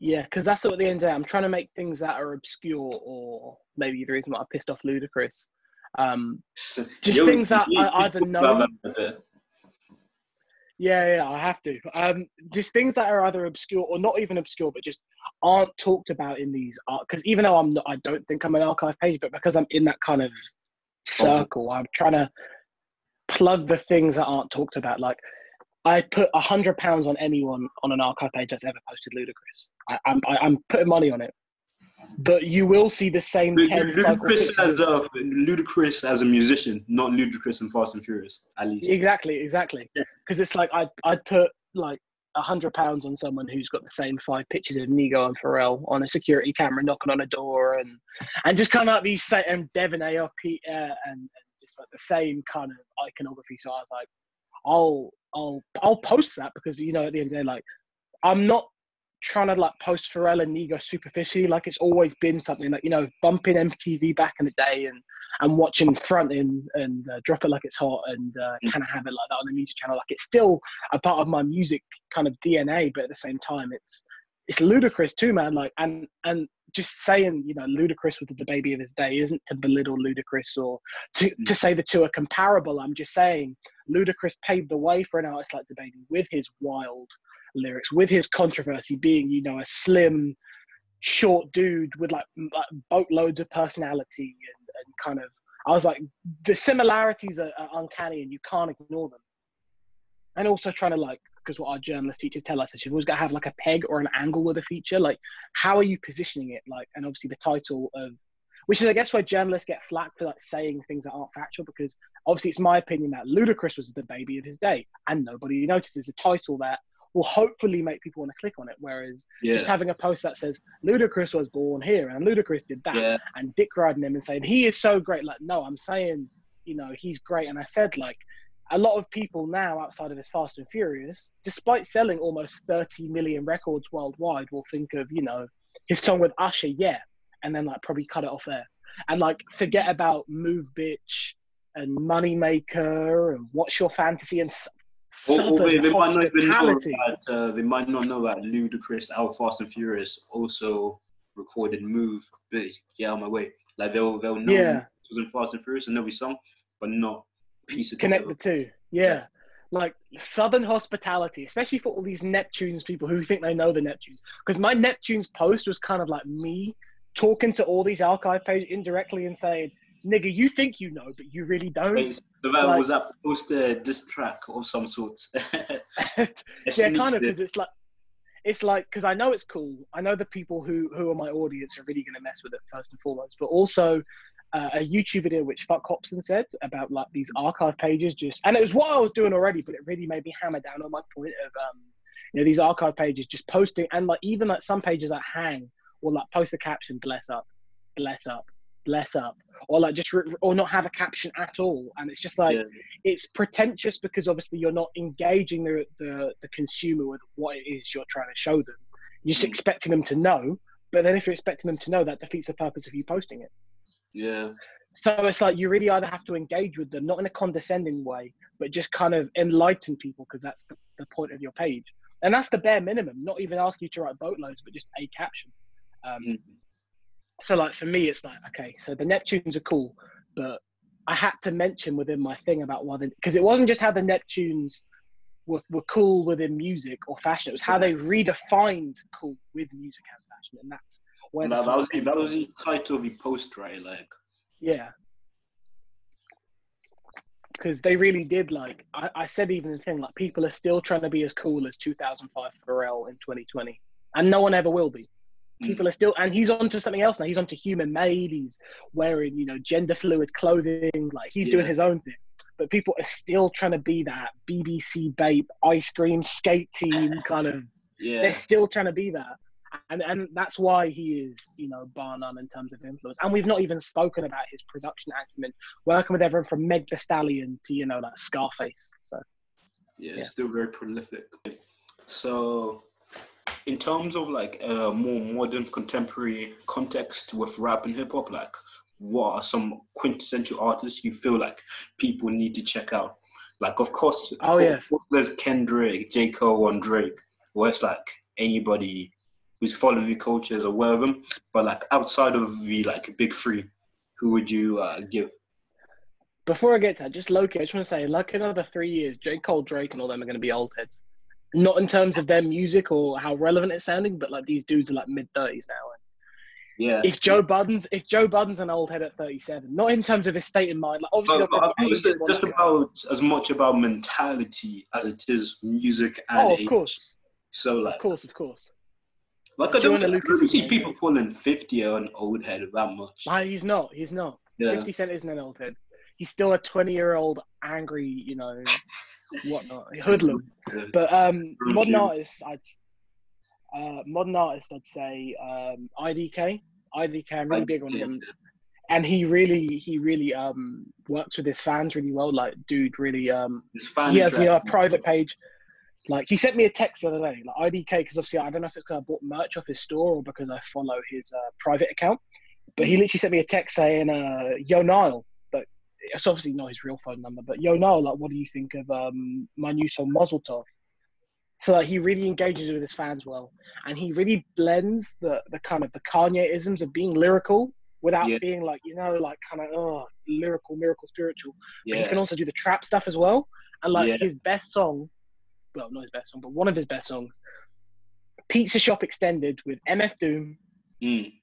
yeah, because that's what at the end of the day, I'm trying to make things that are obscure or maybe the reason why I pissed off Ludacris. Just Yo, things that I either talk about know. that a bit. Yeah, I have to. Just things that are either obscure or not even obscure, but just aren't talked about in these art. Because even though I'm not, I don't think I'm an archive page, but because I'm in that kind of Bubble. circle, I'm trying to plug the things that aren't talked about. Like I put £100 on anyone on an archive page that's ever posted Ludacris. I'm putting money on it. But you will see the same 10 cycle Ludacris pictures of Ludacris as a musician, not Ludacris in Fast and Furious, at least. exactly. Yeah. Because it's like I'd put like £100 on someone who's got the same 5 pictures of Nigo and Pharrell on a security camera knocking on a door and just kind of like these and Devon AOP and just like the same kind of iconography. So I was like, I'll post that because at the end of the day, like I'm not trying to like post Pharrell and Nigo superficially. Like it's always been something like bumping MTV back in the day and watching Front In and Drop It Like It's Hot and kind of have it like that on the music channel. Like it's still a part of my music kind of DNA, but at the same time, it's ludicrous too, man. Like and just saying Ludacris was the baby of his day isn't to belittle Ludacris or to say the two are comparable. I'm just saying Ludacris paved the way for an artist like the baby with his wild lyrics, with his controversy being a slim short dude with like boatloads of personality and kind of I was like the similarities are uncanny and you can't ignore them. And also trying to like, because what our journalist teachers tell us is you've always got to have like a peg or an angle with a feature. Like how are you positioning it? Like, and obviously the title of, which is I guess why journalists get flack for like saying things that aren't factual, because obviously it's my opinion that Ludacris was the baby of his day and nobody notices a title that will hopefully make people want to click on it. Whereas just Yeah, having a post that says Ludacris was born here and Ludacris did that yeah, and dick riding him and saying he is so great. Like, no, I'm saying, he's great. And I said like a lot of people now outside of his Fast and Furious, despite selling almost 30 million records worldwide, will think of, his song with Usher, yeah, and then like probably cut it off there. And like forget about Move Bitch and Moneymaker and What's Your Fantasy and or Southern they might not even know Hospitality. that they might not know that Ludacris, out Fast and Furious, also recorded "Move." But get out of my way. Like they'll know Ludacris Yeah, was in Fast and Furious and every song, but not piece it connect together. the two. Yeah, Yeah. Like Southern Hospitality, especially for all these Neptunes people who think they know the Neptunes. Because my Neptunes post was kind of like me talking to all these archive pages indirectly and saying, "Nigga, you think you know, but you really don't." Wait, so that, Like, was that post a diss track of some sort? yeah, kind of, because it's like, because I know it's cool. I know the people who are my audience are really going to mess with it first and foremost, but also a YouTube video which Fuck Hobson said about like these archive pages and it was what I was doing already, but it really made me hammer down on my point of, these archive pages just posting, and like even like some pages that hang will like post a caption, bless up, bless up, bless up, or like or not have a caption at all. And it's just like, it's pretentious because obviously you're not engaging the consumer with what it is you're trying to show them. You're just expecting them to know, but then if you're expecting them to know, that defeats the purpose of you posting it. Yeah. So it's like, you really either have to engage with them, not in a condescending way, but just kind of enlighten people, because that's the point of your page. And that's the bare minimum, not even ask you to write boatloads, but just a caption. So like for me, it's like, okay, so the Neptunes are cool, but I had to mention within my thing about because it wasn't just how the Neptunes were cool within music or fashion, it was how they redefined cool with music and fashion. And that's where that was the title of the post, right? Like, yeah. Because they really did, like, I said even the thing, like, people are still trying to be as cool as 2005 Pharrell in 2020. And no one ever will be. People are still, and he's onto something else now. He's onto human made. He's wearing, gender fluid clothing. Like, he's doing his own thing. But people are still trying to be that BBC Bape, ice cream, skate team kind of. Yeah. They're still trying to be that. And that's why he is, bar none in terms of influence. And we've not even spoken about his production acumen, working with everyone from Meg Thee Stallion to, like Scarface. So yeah, still very prolific. So in terms of like a more modern contemporary context with rap and hip hop, like what are some quintessential artists you feel like people need to check out? Like, of course, there's Kendrick, J. Cole, and Drake, or it's like anybody who's following the cultures or aware of them. But like outside of the like big three, who would you give? Before I get to that, just low-key, I just want to say, like, another 3 years, J. Cole, Drake, and all them are going to be old heads. Not in terms of their music or how relevant it's sounding, but like these dudes are like mid-30s now. Yeah. If Joe Budden's an old head at 37, not in terms of his state in mind, like obviously I think it's just about as much about mentality as it is music and age. Of course. So like, of course. Like, I don't see people calling 50 an old head that much. No, he's not. Yeah. 50 Cent isn't an old head. He's still a 20-year-old angry, whatnot, hoodlum. But modern artists, I'd say IDK. I'm really big on him, and he really works with his fans really well. Like, dude, really he has a private page. Like, he sent me a text the other day, like IDK, because obviously I don't know if it's because I bought merch off his store or because I follow his private account. But he literally sent me a text saying, "Yo, Niall," but it's obviously not his real phone number. But yo, Niall, like, what do you think of my new song Mazel Tov? So like, he really engages with his fans well, and he really blends the kind of the Kanye-isms of being lyrical without being like, like kind of lyrical, miracle, spiritual. But he can also do the trap stuff as well. And like his best song. Well, not his best song, but one of his best songs, Pizza Shop Extended with MF Doom,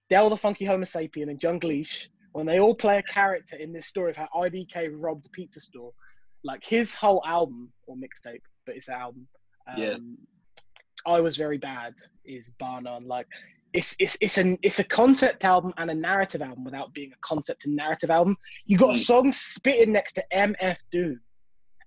Del the Funky Homo Sapien, and Jung Leash, when they all play a character in this story of how IDK robbed the pizza store. Like, his whole album, or mixtape, but it's an album, I Was Very Bad, is bar none. Like, it's a concept album and a narrative album without being a concept and narrative album. You got a song spitting next to MF Doom,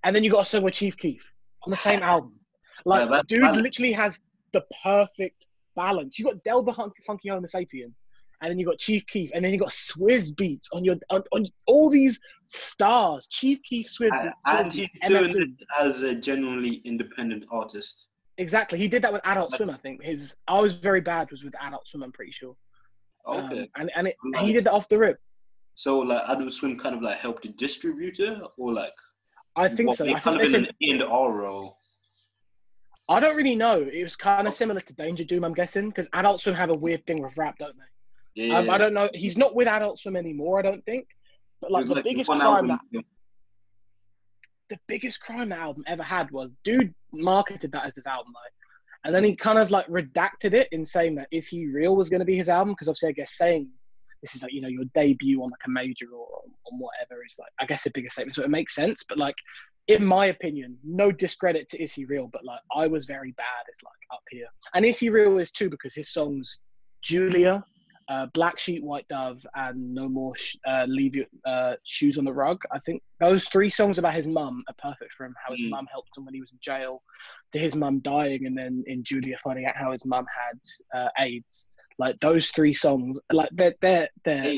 and then you got a song with Chief Keef on the same album. Like, dude literally has the perfect balance. You got Del the Funky Homo Sapien, and then you got Chief Keef, and then you got Swizz Beats on all these stars. Chief Keef, Swizz Beats, and he's doing it as a genuinely independent artist. Exactly, he did that with Adult Swim. I think his I Was Very Bad was with Adult Swim, I'm pretty sure. Okay, and he did that off the rip. So like, Adult Swim kind of like helped the distributor, or like. I think so. I think they said in the R role. I don't really know. It was kind of similar to Danger Doom, I'm guessing, because Adult Swim have a weird thing with rap, don't they? Yeah. I don't know. He's not with Adult Swim anymore, I don't think. But like, the biggest crime that album ever had was, dude marketed that as his album, like, And then he kind of like redacted it in saying that Is He Real was going to be his album, because obviously I guess saying this is like, you know, your debut on like a major or on whatever is like, I guess, a bigger statement. So it makes sense. But like, in my opinion, no discredit to Is He Real, but like I was very bad as like up here. And Is He Real is too, because his songs Julia, Black Sheep, White Dove, and No More Leave Your Shoes on the Rug. I think those 3 songs about his mum are perfect for him. How his mum helped him when he was in jail, to his mum dying, and then in Julia finding out how his mum had AIDS. Like those 3 songs, like they're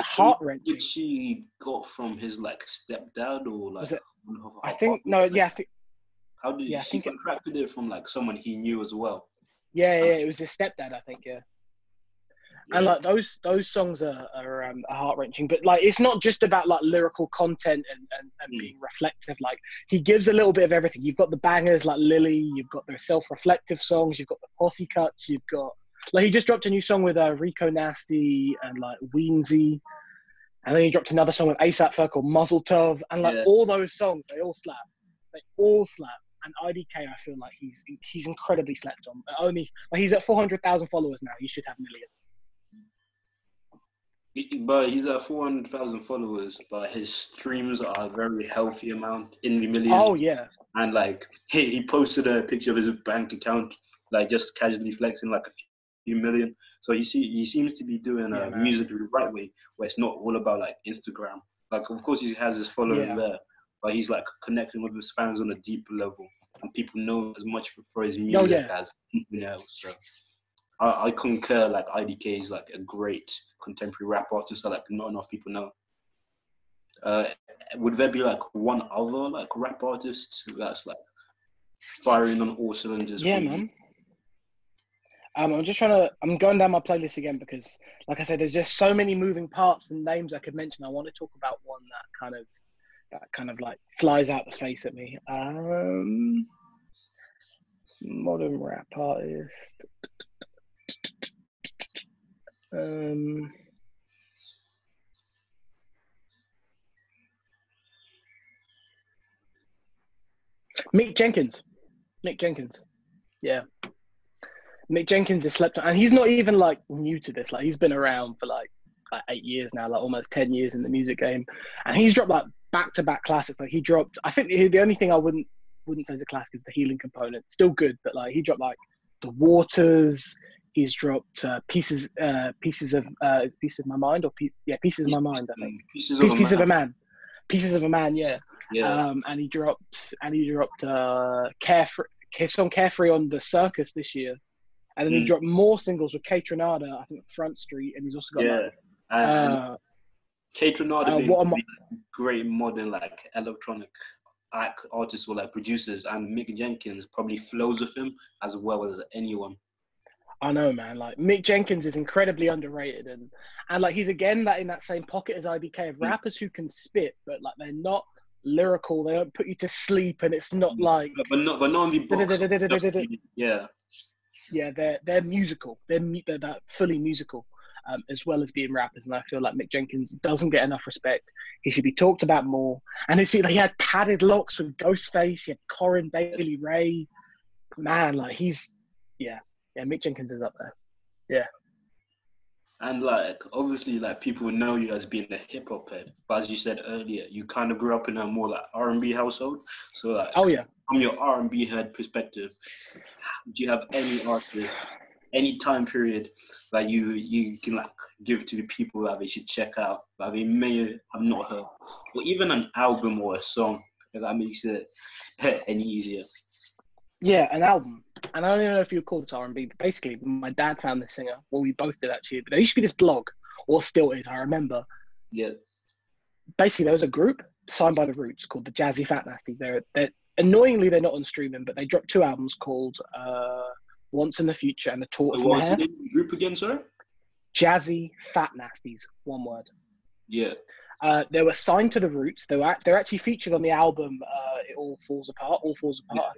heart wrenching. Which she got from his like stepdad or like? Was it? I think no. Yeah, I think. How did she contracted it from like someone he knew as well? Yeah, it was his stepdad, I think. Yeah. And like those songs are heart wrenching, but like it's not just about like lyrical content and being reflective. Like he gives a little bit of everything. You've got the bangers like Lily, you've got the self-reflective songs, you've got the posse cuts, you've got like he just dropped a new song with Rico Nasty and like Weensy, and then he dropped another song with ASAP Ferg called Muzzle Tov, and like all those songs, they all slap. They all slap. And IDK, I feel like he's incredibly slept on. Only like he's at 400,000 followers now. He should have millions. But he's at 400,000 followers, but his streams are a very healthy amount in the millions. Oh yeah. And like he posted a picture of his bank account, like just casually flexing like a few million. So he seems to be doing music the right way, where it's not all about like Instagram. Like of course he has his following there, but he's like connecting with his fans on a deeper level, and people know as much for his music as anything else. So I concur. Like IDK is like a great contemporary rap artist that like not enough people know. Would there be like one other like rap artist that's like firing on all cylinders? Yeah, man. I'm going down my playlist again because, like I said, there's just so many moving parts and names I could mention. I want to talk about one that kind of like flies out the face at me. Modern rap artist. Mick Jenkins. Yeah. Mick Jenkins has slept on, and he's not even like new to this. Like he's been around for like 8 years now, like almost 10 years in the music game. And he's dropped like back-to-back classics. Like he dropped, I think the only thing I wouldn't say is a classic is the Healing Component. Still good, but like he dropped like The Waters. He's dropped Pieces of My Mind, or Pieces of My Mind, I think. Pieces of a Man. Pieces of a Man, yeah. And he dropped Carefree, his song Carefree on the Circus this year. And then he dropped more singles with Kate Renata, I think Front Street, and he's also got Kate Renata being great modern like electronic artists or like producers, and Mick Jenkins probably flows with him as well as anyone. I know, man. Like Mick Jenkins is incredibly underrated, and like he's again in that same pocket as IBK of rappers who can spit, but like they're not lyrical. They don't put you to sleep, and it's not like. But not on the box. Yeah, they're musical. They're that fully musical, as well as being rappers. And I feel like Mick Jenkins doesn't get enough respect. He should be talked about more. And he had padded locks with Ghostface. He had Corin Bailey Ray. Man, like Mick Jenkins is up there. Yeah. And like obviously like people know you as being a hip hop head, but as you said earlier, you kind of grew up in a more like R&B household. So like from your R&B head perspective, do you have any artist, any time period that you can like give to the people that they should check out that they may have not heard, or even an album or a song, if that makes it any easier? Yeah, an album. And I don't even know if you would call this R&B, but basically my dad found this singer. Well, we both did actually, but there used to be this blog, or still is, I remember. Yeah. Basically, there was a group signed by the Roots called the Jazzy Fat Nasties. They're annoyingly, they're not on streaming, but they dropped 2 albums called Once in the Future and The Tortoise and the Hare. What's the group again, sorry? Jazzy Fat Nasties, one word. Yeah. They were signed to the Roots. They're actually featured on the album It All Falls Apart, I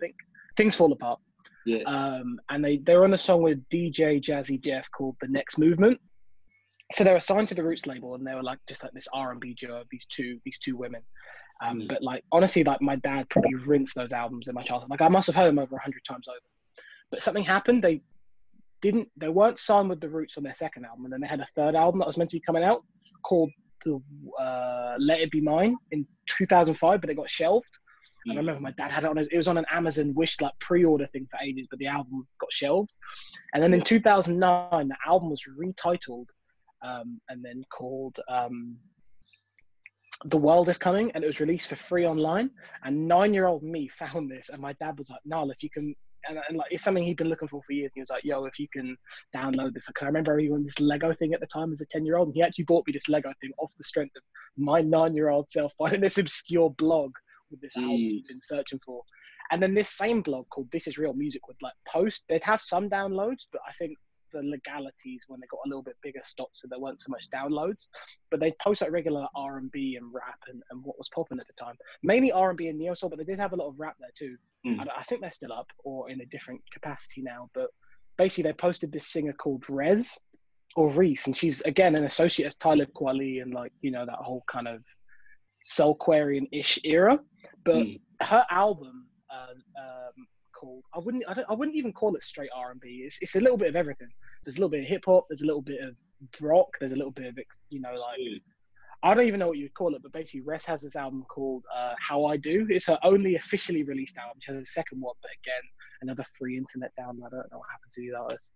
think. Things Fall Apart. Yeah. And they're on a song with DJ Jazzy Jeff called The Next Movement. So they were signed to the Roots label, and they were like just like this R&B duo of these two women. But like honestly, like my dad probably rinsed those albums in my childhood. Like I must have heard them over 100 times over. but something happened. They weren't signed with the Roots on their second album, and then they had a third album that was meant to be coming out called Let It Be Mine in 2005, but it got shelved. And I remember my dad had it on. It was on an Amazon pre-order thing for ages, but the album got shelved. And then in 2009, the album was retitled and then called The World Is Coming, and it was released for free online. And 9-year-old me found this, and my dad was like, "Niall, if you can," and like it's something he'd been looking for years. And he was like, "Yo, if you can download this," because I remember he was this Lego thing at the time as a 10-year-old, and he actually bought me this Lego thing off the strength of my 9-year-old self finding this obscure blog with this album he'd been searching for. And then this same blog called This Is Real Music would like post. They'd have some downloads, but I think the legalities when they got a little bit bigger stopped, so there weren't so much downloads. But they'd post like regular R&B and rap and what was popping at the time, mainly R&B and neo soul, but they did have a lot of rap there too. I think they're still up or in a different capacity now, but basically they posted this singer called Reese, and she's again an associate of Tyler Kweli and like, you know, that whole kind of Soulquarian-ish era. But her album called I wouldn't even call it straight R&B. It's a little bit of everything. There's a little bit of hip hop, there's a little bit of rock, there's a little bit of, you know, like I don't even know what you'd call it, but basically Res has this album called How I Do. It's her only officially released album. She has a second one, but again, another free internet download. I don't know what happens to these artists.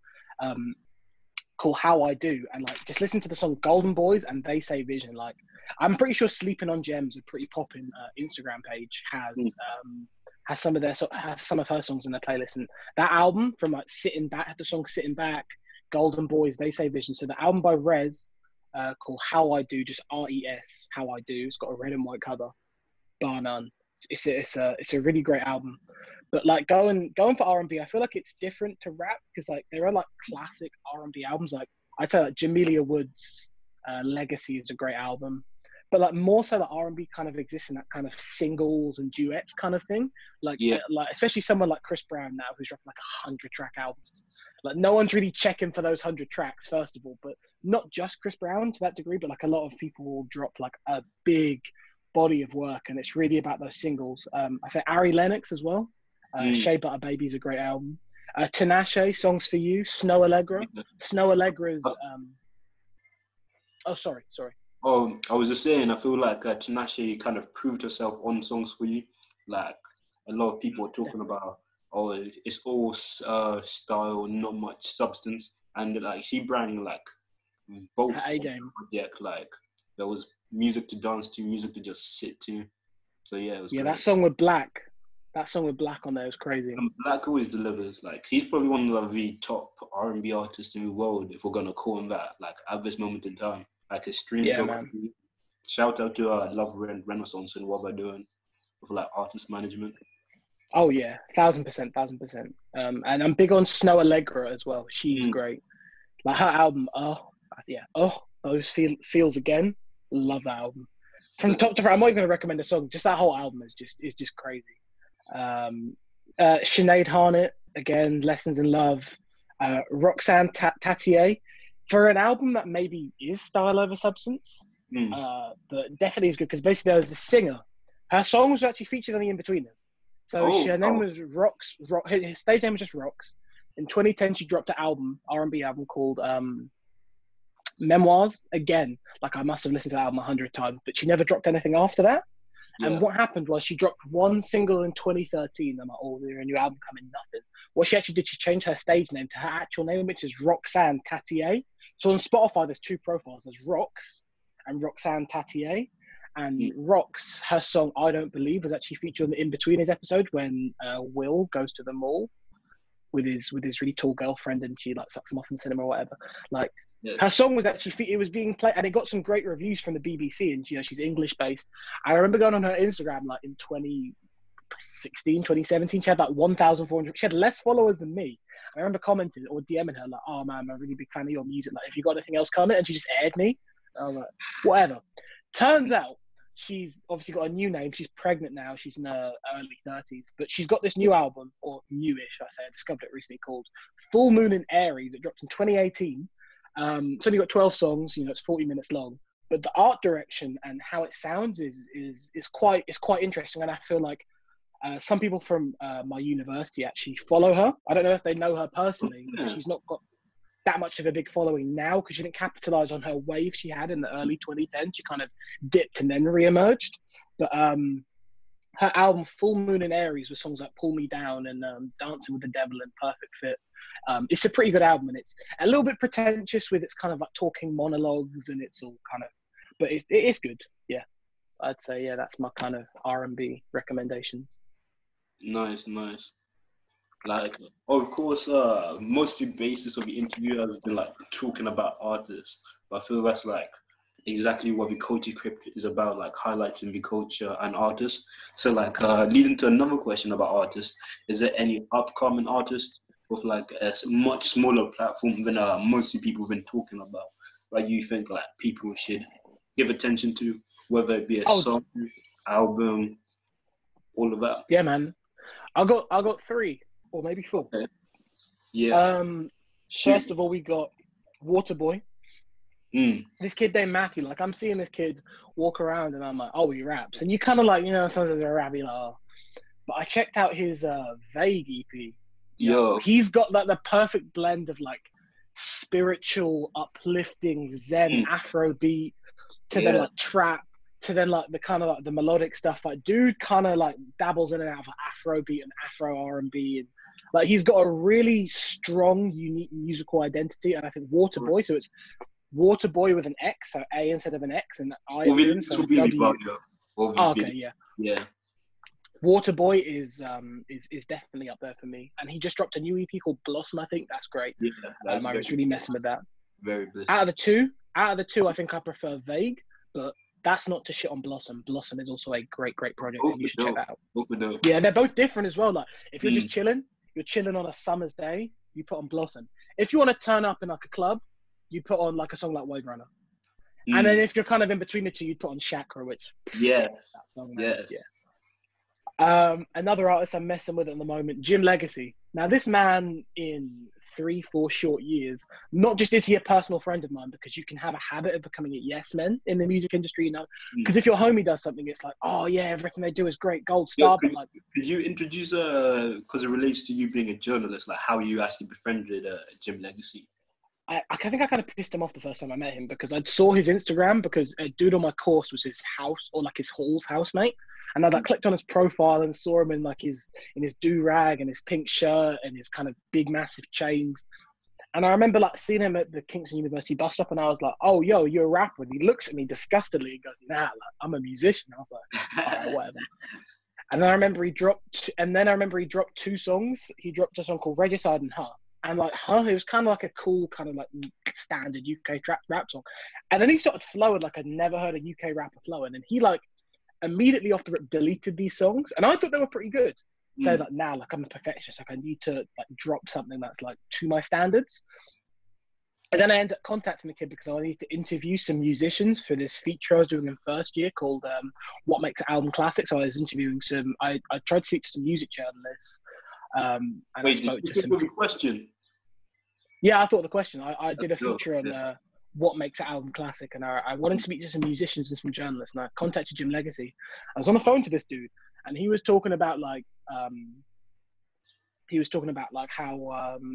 Called How I Do, and like just listen to the song Golden Boys and They Say Vision. Like I'm pretty sure Sleeping on Gems, a pretty poppin' Instagram page, has some of her songs in their playlist. And that album from like Sitting Back, the song Sitting Back, Golden Boys, They Say Vision. So the album by Res called How I Do, just R-E-S, How I Do. It's got a red and white cover, bar none. It's a really great album. But like going for R&B, I feel like it's different to rap because like there are like classic R&B albums. Like I tell you, like, Jamelia Woods' Legacy is a great album. But like more so the R&B kind of exists in that kind of singles and duets kind of thing. Like especially someone like Chris Brown now who's dropping like 100-track albums. Like no one's really checking for those 100 tracks first of all, but not just Chris Brown to that degree, but like a lot of people will drop like a big body of work, and it's really about those singles. I say Ari Lennox as well. Shea Butter Baby is a great album. Tinashe, Songs for You. Snow Allegra. Snow Allegra's. Oh, sorry. Oh, I was just saying, I feel like Tinashe kind of proved herself on Songs for You. Like a lot of people are talking about, oh, it's all style, not much substance, and like she brought like both project. Like there was music to dance to, music to just sit to. So yeah, it was great. That song with Black on there was crazy. And Black always delivers. Like he's probably one of the top R&B artists in the world, if we're gonna call him that. Like at this moment in time, like his streams go crazy. Shout out to Love Renaissance and what they're doing with like artist management. Oh yeah, 1000%. And I'm big on Snow Allegra as well. She's great. Like her album, those feels again. Love that album. From top to bottom, I'm not even gonna recommend a song. Just that whole album is just crazy. Sinead Harnett again, Lessons in Love. Roxanne Tatier, for an album that maybe is style over substance, but definitely is good because basically there was a singer. Her song was actually featured on the In-Betweeners. So her name was Rox. Her stage name was just Rox. In 2010, she dropped an album, R&B album called Memoirs. Again, like I must have listened to that album 100 times, but she never dropped anything after that. Yeah. And what happened was she dropped one single in 2013. I'm like, oh, there's a new album coming, nothing. What she actually did, she changed her stage name to her actual name, which is Roxanne Tatier. So on Spotify, there's two profiles. There's Rox and Roxanne Tatier. And Rox, her song I Don't Believe, was actually featured on the In-Betweeners episode when Will goes to the mall with his really tall girlfriend and she like sucks him off in cinema or whatever. Like, her song was actually, it was being played and it got some great reviews from the BBC, and you know, she's English based. I remember going on her Instagram like in 2016, 2017, she had like 1,400, she had less followers than me. I remember commenting or DMing her like, oh man, I'm a really big fan of your music. Like, if you got anything else coming? And she just aired me. I was like, whatever. Turns out she's obviously got a new name. She's pregnant now. She's in her early 30s, but she's got this new album, or newish, I say. I discovered it recently, called Full Moon in Aries. It dropped in 2018. It's only got 12 songs, you know, it's 40 minutes long, but the art direction and how it sounds is quite interesting. And I feel like Some people from my university actually follow her. I don't know if they know her personally, because she's not got that much of a big following now, because she didn't capitalize on her wave she had in the early 2010s. She kind of dipped and then re-emerged. But her album Full Moon in Aries, with songs like Pull Me Down and Dancing with the Devil and Perfect Fit, it's a pretty good album, and it's a little bit pretentious with its kind of like talking monologues, and it's all kind of, but it is good. Yeah, so I'd say, yeah, that's my kind of R&B recommendations. Nice. Like, of course, most of the basis of the interview has been like talking about artists, but I feel that's like exactly what TheCultureCrypt is about, like highlighting the culture and artists. So like, leading to another question about artists, is there any upcoming artists with like a much smaller platform than most of the people have been talking about, like you think like people should give attention to, whether it be a song, album, all of that? Yeah, man. I got 3 or maybe 4. Okay. Yeah. First of all, we got Waterboy. Mm. This kid named Matthew. Like, I'm seeing this kid walk around, and I'm like, oh, he raps. And you kind of like, you know, sometimes a rap, you're like, oh. But I checked out his Vague EP. Yo, he's got like the perfect blend of like spiritual, uplifting, Zen Afro beat to then like trap, to then like the kind of like the melodic stuff. Like, dude kind of like dabbles in and out of Afro beat and Afro R&B, and like he's got a really strong, unique musical identity. And I think Waterboy, so it's Waterboy with an X, so A instead of an X, and I at the end, so W. Oh, okay, yeah. Waterboy is definitely up there for me, and he just dropped a new EP called Blossom. I think that's great. Yeah, I was really messing with that. Very blissful. Out of the two, I think I prefer Vague, but that's not to shit on Blossom. Blossom is also a great project, and you should check that out. Both of them. Yeah, they're both different as well. Like, if you're just chilling, you're chilling on a summer's day, you put on Blossom. If you want to turn up in like a club, you put on like a song like Wave Runner. And then if you're kind of in between the two, you'd put on Chakra, which that song, man, another artist I'm messing with at the moment, Jim Legacy. Now, this man, in 3-4 short years, not just is he a personal friend of mine, because you can have a habit of becoming a yes man in the music industry, you know, because if your homie does something, it's like, oh yeah, everything they do is great, gold star. But like, could you introduce, because it relates to you being a journalist, like how you actually befriended Jim Legacy? I think I kind of pissed him off the first time I met him, because I saw his Instagram, because a dude on my course was his house, or like his hall's housemate. And I like clicked on his profile and saw him in like his do-rag and his pink shirt and his kind of big, massive chains. And I remember like seeing him at the Kingston University bus stop, and I was like, oh, yo, you're a rapper. And he looks at me disgustedly and goes, nah, like, I'm a musician. I was like, all right, whatever. And then I remember he dropped 2 songs. He dropped a song called Regicide and Her. And like Her, it was kind of like a cool, kind of like standard UK rap song. And then he started flowing like I'd never heard a UK rapper flowing. And he like immediately off the rip deleted these songs. And I thought they were pretty good. So like now, like I'm a perfectionist. Like I need to like drop something that's like to my standards. And then I ended up contacting the kid because I needed to interview some musicians for this feature I was doing in first year called What Makes an Album Classic. So I was interviewing I tried to speak to some music journalists. And wait, I spoke to some. The question? Yeah, I thought the question. I did a feature on what makes an album classic, and I wanted to speak to some musicians and some journalists, and I contacted Jim Legacy. I was on the phone to this dude, and he was talking about like how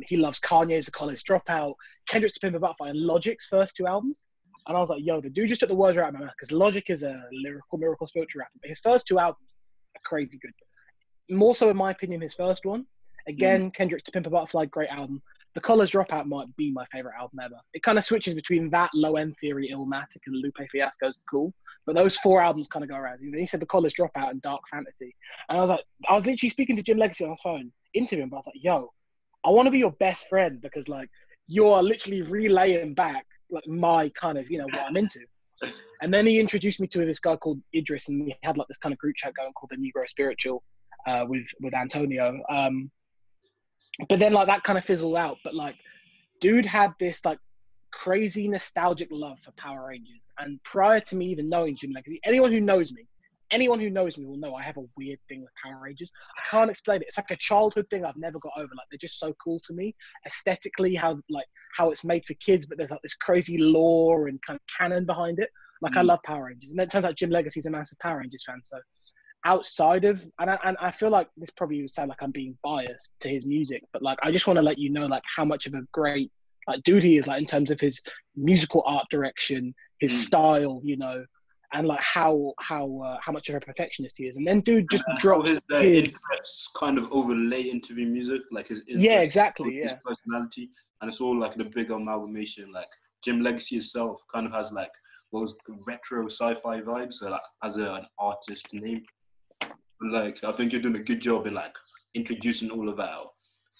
he loves Kanye's The College Dropout, Kendrick's To Pimp a Butterfly, and Logic's first 2 albums. And I was like, yo, the dude just took the words right out of my mouth, because Logic is a lyrical, miracle, spiritual rapper, but his first 2 albums are crazy good. More so, in my opinion, his first one. Again, Kendrick's To Pimp a Butterfly, great album. The College Dropout might be my favorite album ever. It kind of switches between that, Low End Theory, Illmatic, and Lupe Fiasco's Cool. But those 4 albums kind of go around. He said The College Dropout and Dark Fantasy. And I was literally speaking to Jim Legacy on the phone, interviewing him, but I was like, yo, I want to be your best friend, because like you're literally relaying back like my kind of, you know, what I'm into. And then he introduced me to this guy called Idris, and we had like this kind of group chat going called the Negro Spiritual with Antonio. But then like that kind of fizzled out. But like, dude had this like crazy nostalgic love for Power Rangers. And prior to me even knowing Jim Legacy, anyone who knows me will know I have a weird thing with Power Rangers. I can't explain it. It's like a childhood thing I've never got over. Like, they're just so cool to me aesthetically, how it's made for kids, but there's like this crazy lore and kind of canon behind it. Like, I love Power Rangers. And then it turns out Jim Legacy's a massive Power Rangers fan. So outside of, and I feel like this probably would sound like I'm being biased to his music, but like I just want to let you know like how much of a great like dude he is, like in terms of his musical art direction, his style, you know, and like how much of a perfectionist he is. And then dude just And how drops his his interests kind of overlay into the music, like his yeah, interests, exactly, his yeah. personality, and it's all like the big amalgamation. Like Jim Legacy itself kind of has like those retro sci-fi vibes, so, like as an artist name. Like I think you're doing a good job in like introducing all of that.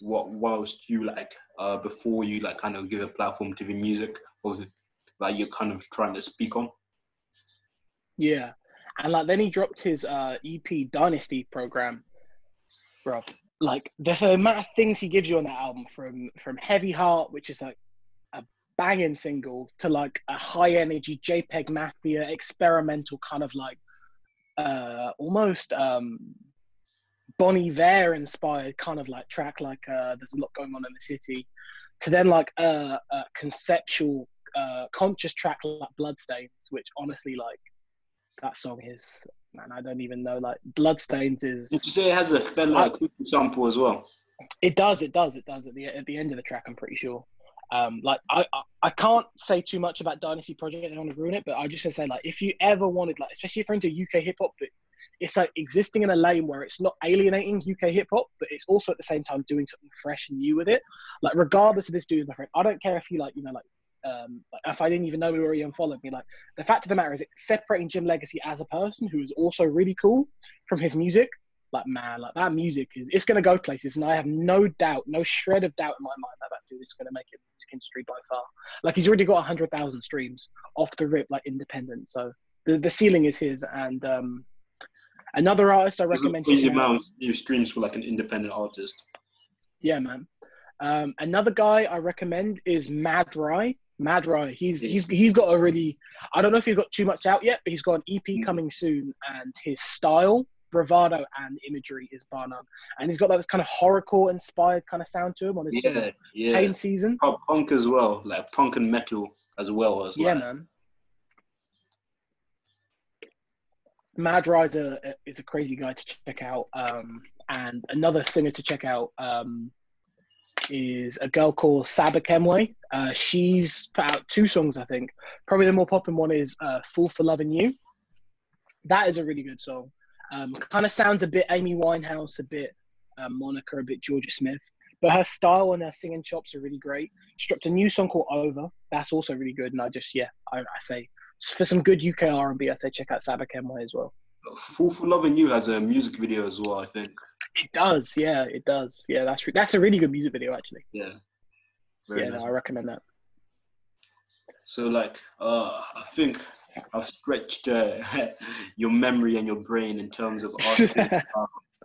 What whilst you like before you like kind of give a platform to the music or like you're kind of trying to speak on. Yeah. And like then he dropped his EP Dynasty program, bro. Like the amount of things he gives you on that album, from Heavy Heart, which is like a banging single, to like a high energy JPEG Mafia experimental kind of like almost Bon Iver inspired kind of like track, like there's a lot going on in the city, to then like a conceptual conscious track like Bloodstains, which honestly like that song is, man, I don't even know, like Bloodstains Did you is, say it has a fella acoustic sample as well? it does at the end of the track, I'm pretty sure. Like I can't say too much about Dynasty Project, I don't want to ruin it, but I just want to say like if you ever wanted, like especially if you're into UK hip hop, but it's like existing in a lane where it's not alienating UK hip hop, but it's also at the same time doing something fresh and new with it. Like regardless of this dude, my friend, I don't care if you like, you know, like if I didn't even know he already unfollowed me, like the fact of the matter is it's separating Jim Legacy as a person who is also really cool from his music. Like man, like that music it's gonna go places, and I have no doubt, no shred of doubt in my mind that dude is gonna make it in the music industry by far. Like he's already got 100,000 streams off the rip, like independent. So the ceiling is his. And another artist I There's a recommend crazy checking out. amount of streams for like an independent artist. Yeah, man. Another guy I recommend is Mad Rai. Mad Rai. He's got a really, I don't know if he's got too much out yet, but he's got an EP coming soon, and his style, bravado, and imagery is bar none. And he's got that kind of horrorcore inspired kind of sound to him on his sort of Pain season. Punk as well, like punk and metal as well as Yeah, like. man. Mad Rai is a crazy guy to check out. And another singer to check out is a girl called Saba Kemwe. She's put out 2 songs, I think. Probably the more popping one is Fool for Loving You. That is a really good song. Kind of sounds a bit Amy Winehouse, a bit Monica, a bit Georgia Smith. But her style and her singing chops are really great. She dropped a new song called Over. That's also really good. And I say, for some good UK R&B, I say check out Saba Kemwe as well. Fool for Loving You has a music video as well, I think. It does, yeah, it does. Yeah, that's a really good music video, actually. Yeah. Nice. No, I recommend that. So, like, I think I've stretched your memory and your brain in terms of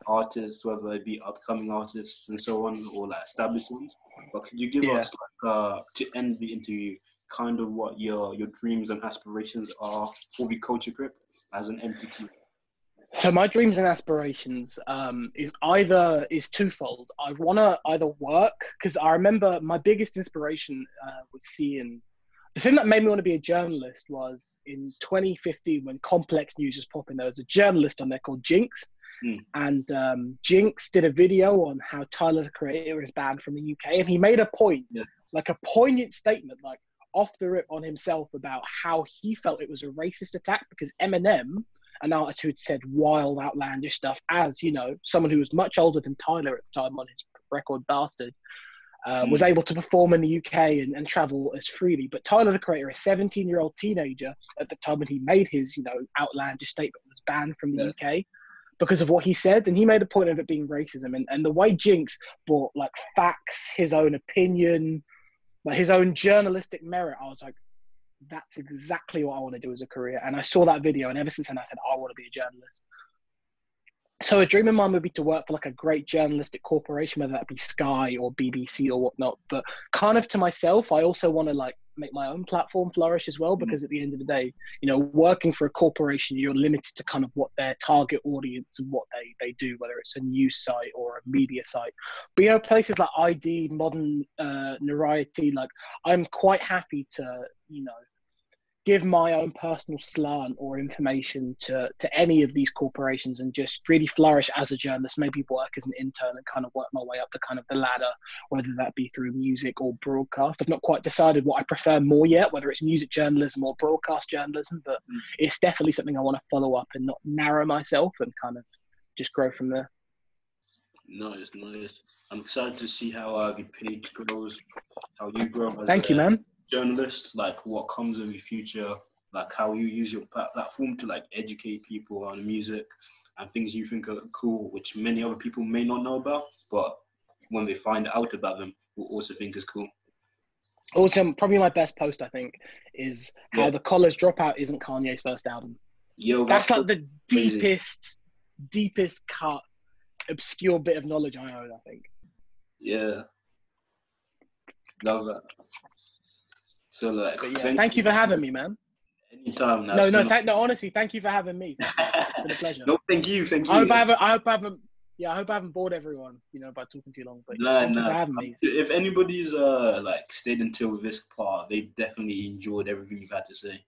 artists, whether it be upcoming artists and so on, or like established ones. But could you give us, like, to end the interview, kind of what your dreams and aspirations are for TheCultureCrypt as an entity? So my dreams and aspirations is twofold. I want to either work, because I remember my biggest inspiration was seeing, the thing that made me want to be a journalist was in 2015 when Complex News was popping. There was a journalist on there called Jinx, and Jinx did a video on how Tyler the Creator is banned from the UK, and he made a point, like a poignant statement, like off the rip on himself about how he felt it was a racist attack because Eminem, an artist who had said wild, outlandish stuff, as, you know, someone who was much older than Tyler at the time on his record Bastard, was able to perform in the UK and travel as freely. But Tyler, the Creator, a 17-year-old teenager at the time when he made his, you know, outlandish statement, was banned from the UK because of what he said. And he made a point of it being racism. And the way Jinx brought, like, facts, his own opinion, like his own journalistic merit, I was like, that's exactly what I want to do as a career. And I saw that video, and ever since then I said, I want to be a journalist. So a dream of mine would be to work for like a great journalistic corporation, whether that be Sky or BBC or whatnot. But kind of to myself, I also want to like make my own platform flourish as well, because at the end of the day, you know, working for a corporation, you're limited to kind of what their target audience and what they do, whether it's a news site or a media site. But, you know, places like ID, Modern Notoriety, like I'm quite happy to, you know, give my own personal slant or information to any of these corporations and just really flourish as a journalist, maybe work as an intern and kind of work my way up the kind of the ladder, whether that be through music or broadcast. I've not quite decided what I prefer more yet, whether it's music journalism or broadcast journalism, but it's definitely something I want to follow up and not narrow myself and kind of just grow from there. Nice. I'm excited to see how the page grows, how you grow as Thank you, man. journalist, like what comes in the future, like how you use your platform to like educate people on music and things you think are cool, which many other people may not know about, but when they find out about them, will also think is cool. Also, probably my best post, I think, is how The College Dropout isn't Kanye's first album. Yo, that's like the crazy. deepest cut, obscure bit of knowledge I own, I think. Yeah. Love that. So like, thank you for having me, man. Anytime. No, honestly, thank you for having me. It's been a pleasure. No, thank you. I hope I haven't bored everyone, by talking too long. But thank you for having me. If anybody's like stayed until this part, they definitely enjoyed everything you've had to say.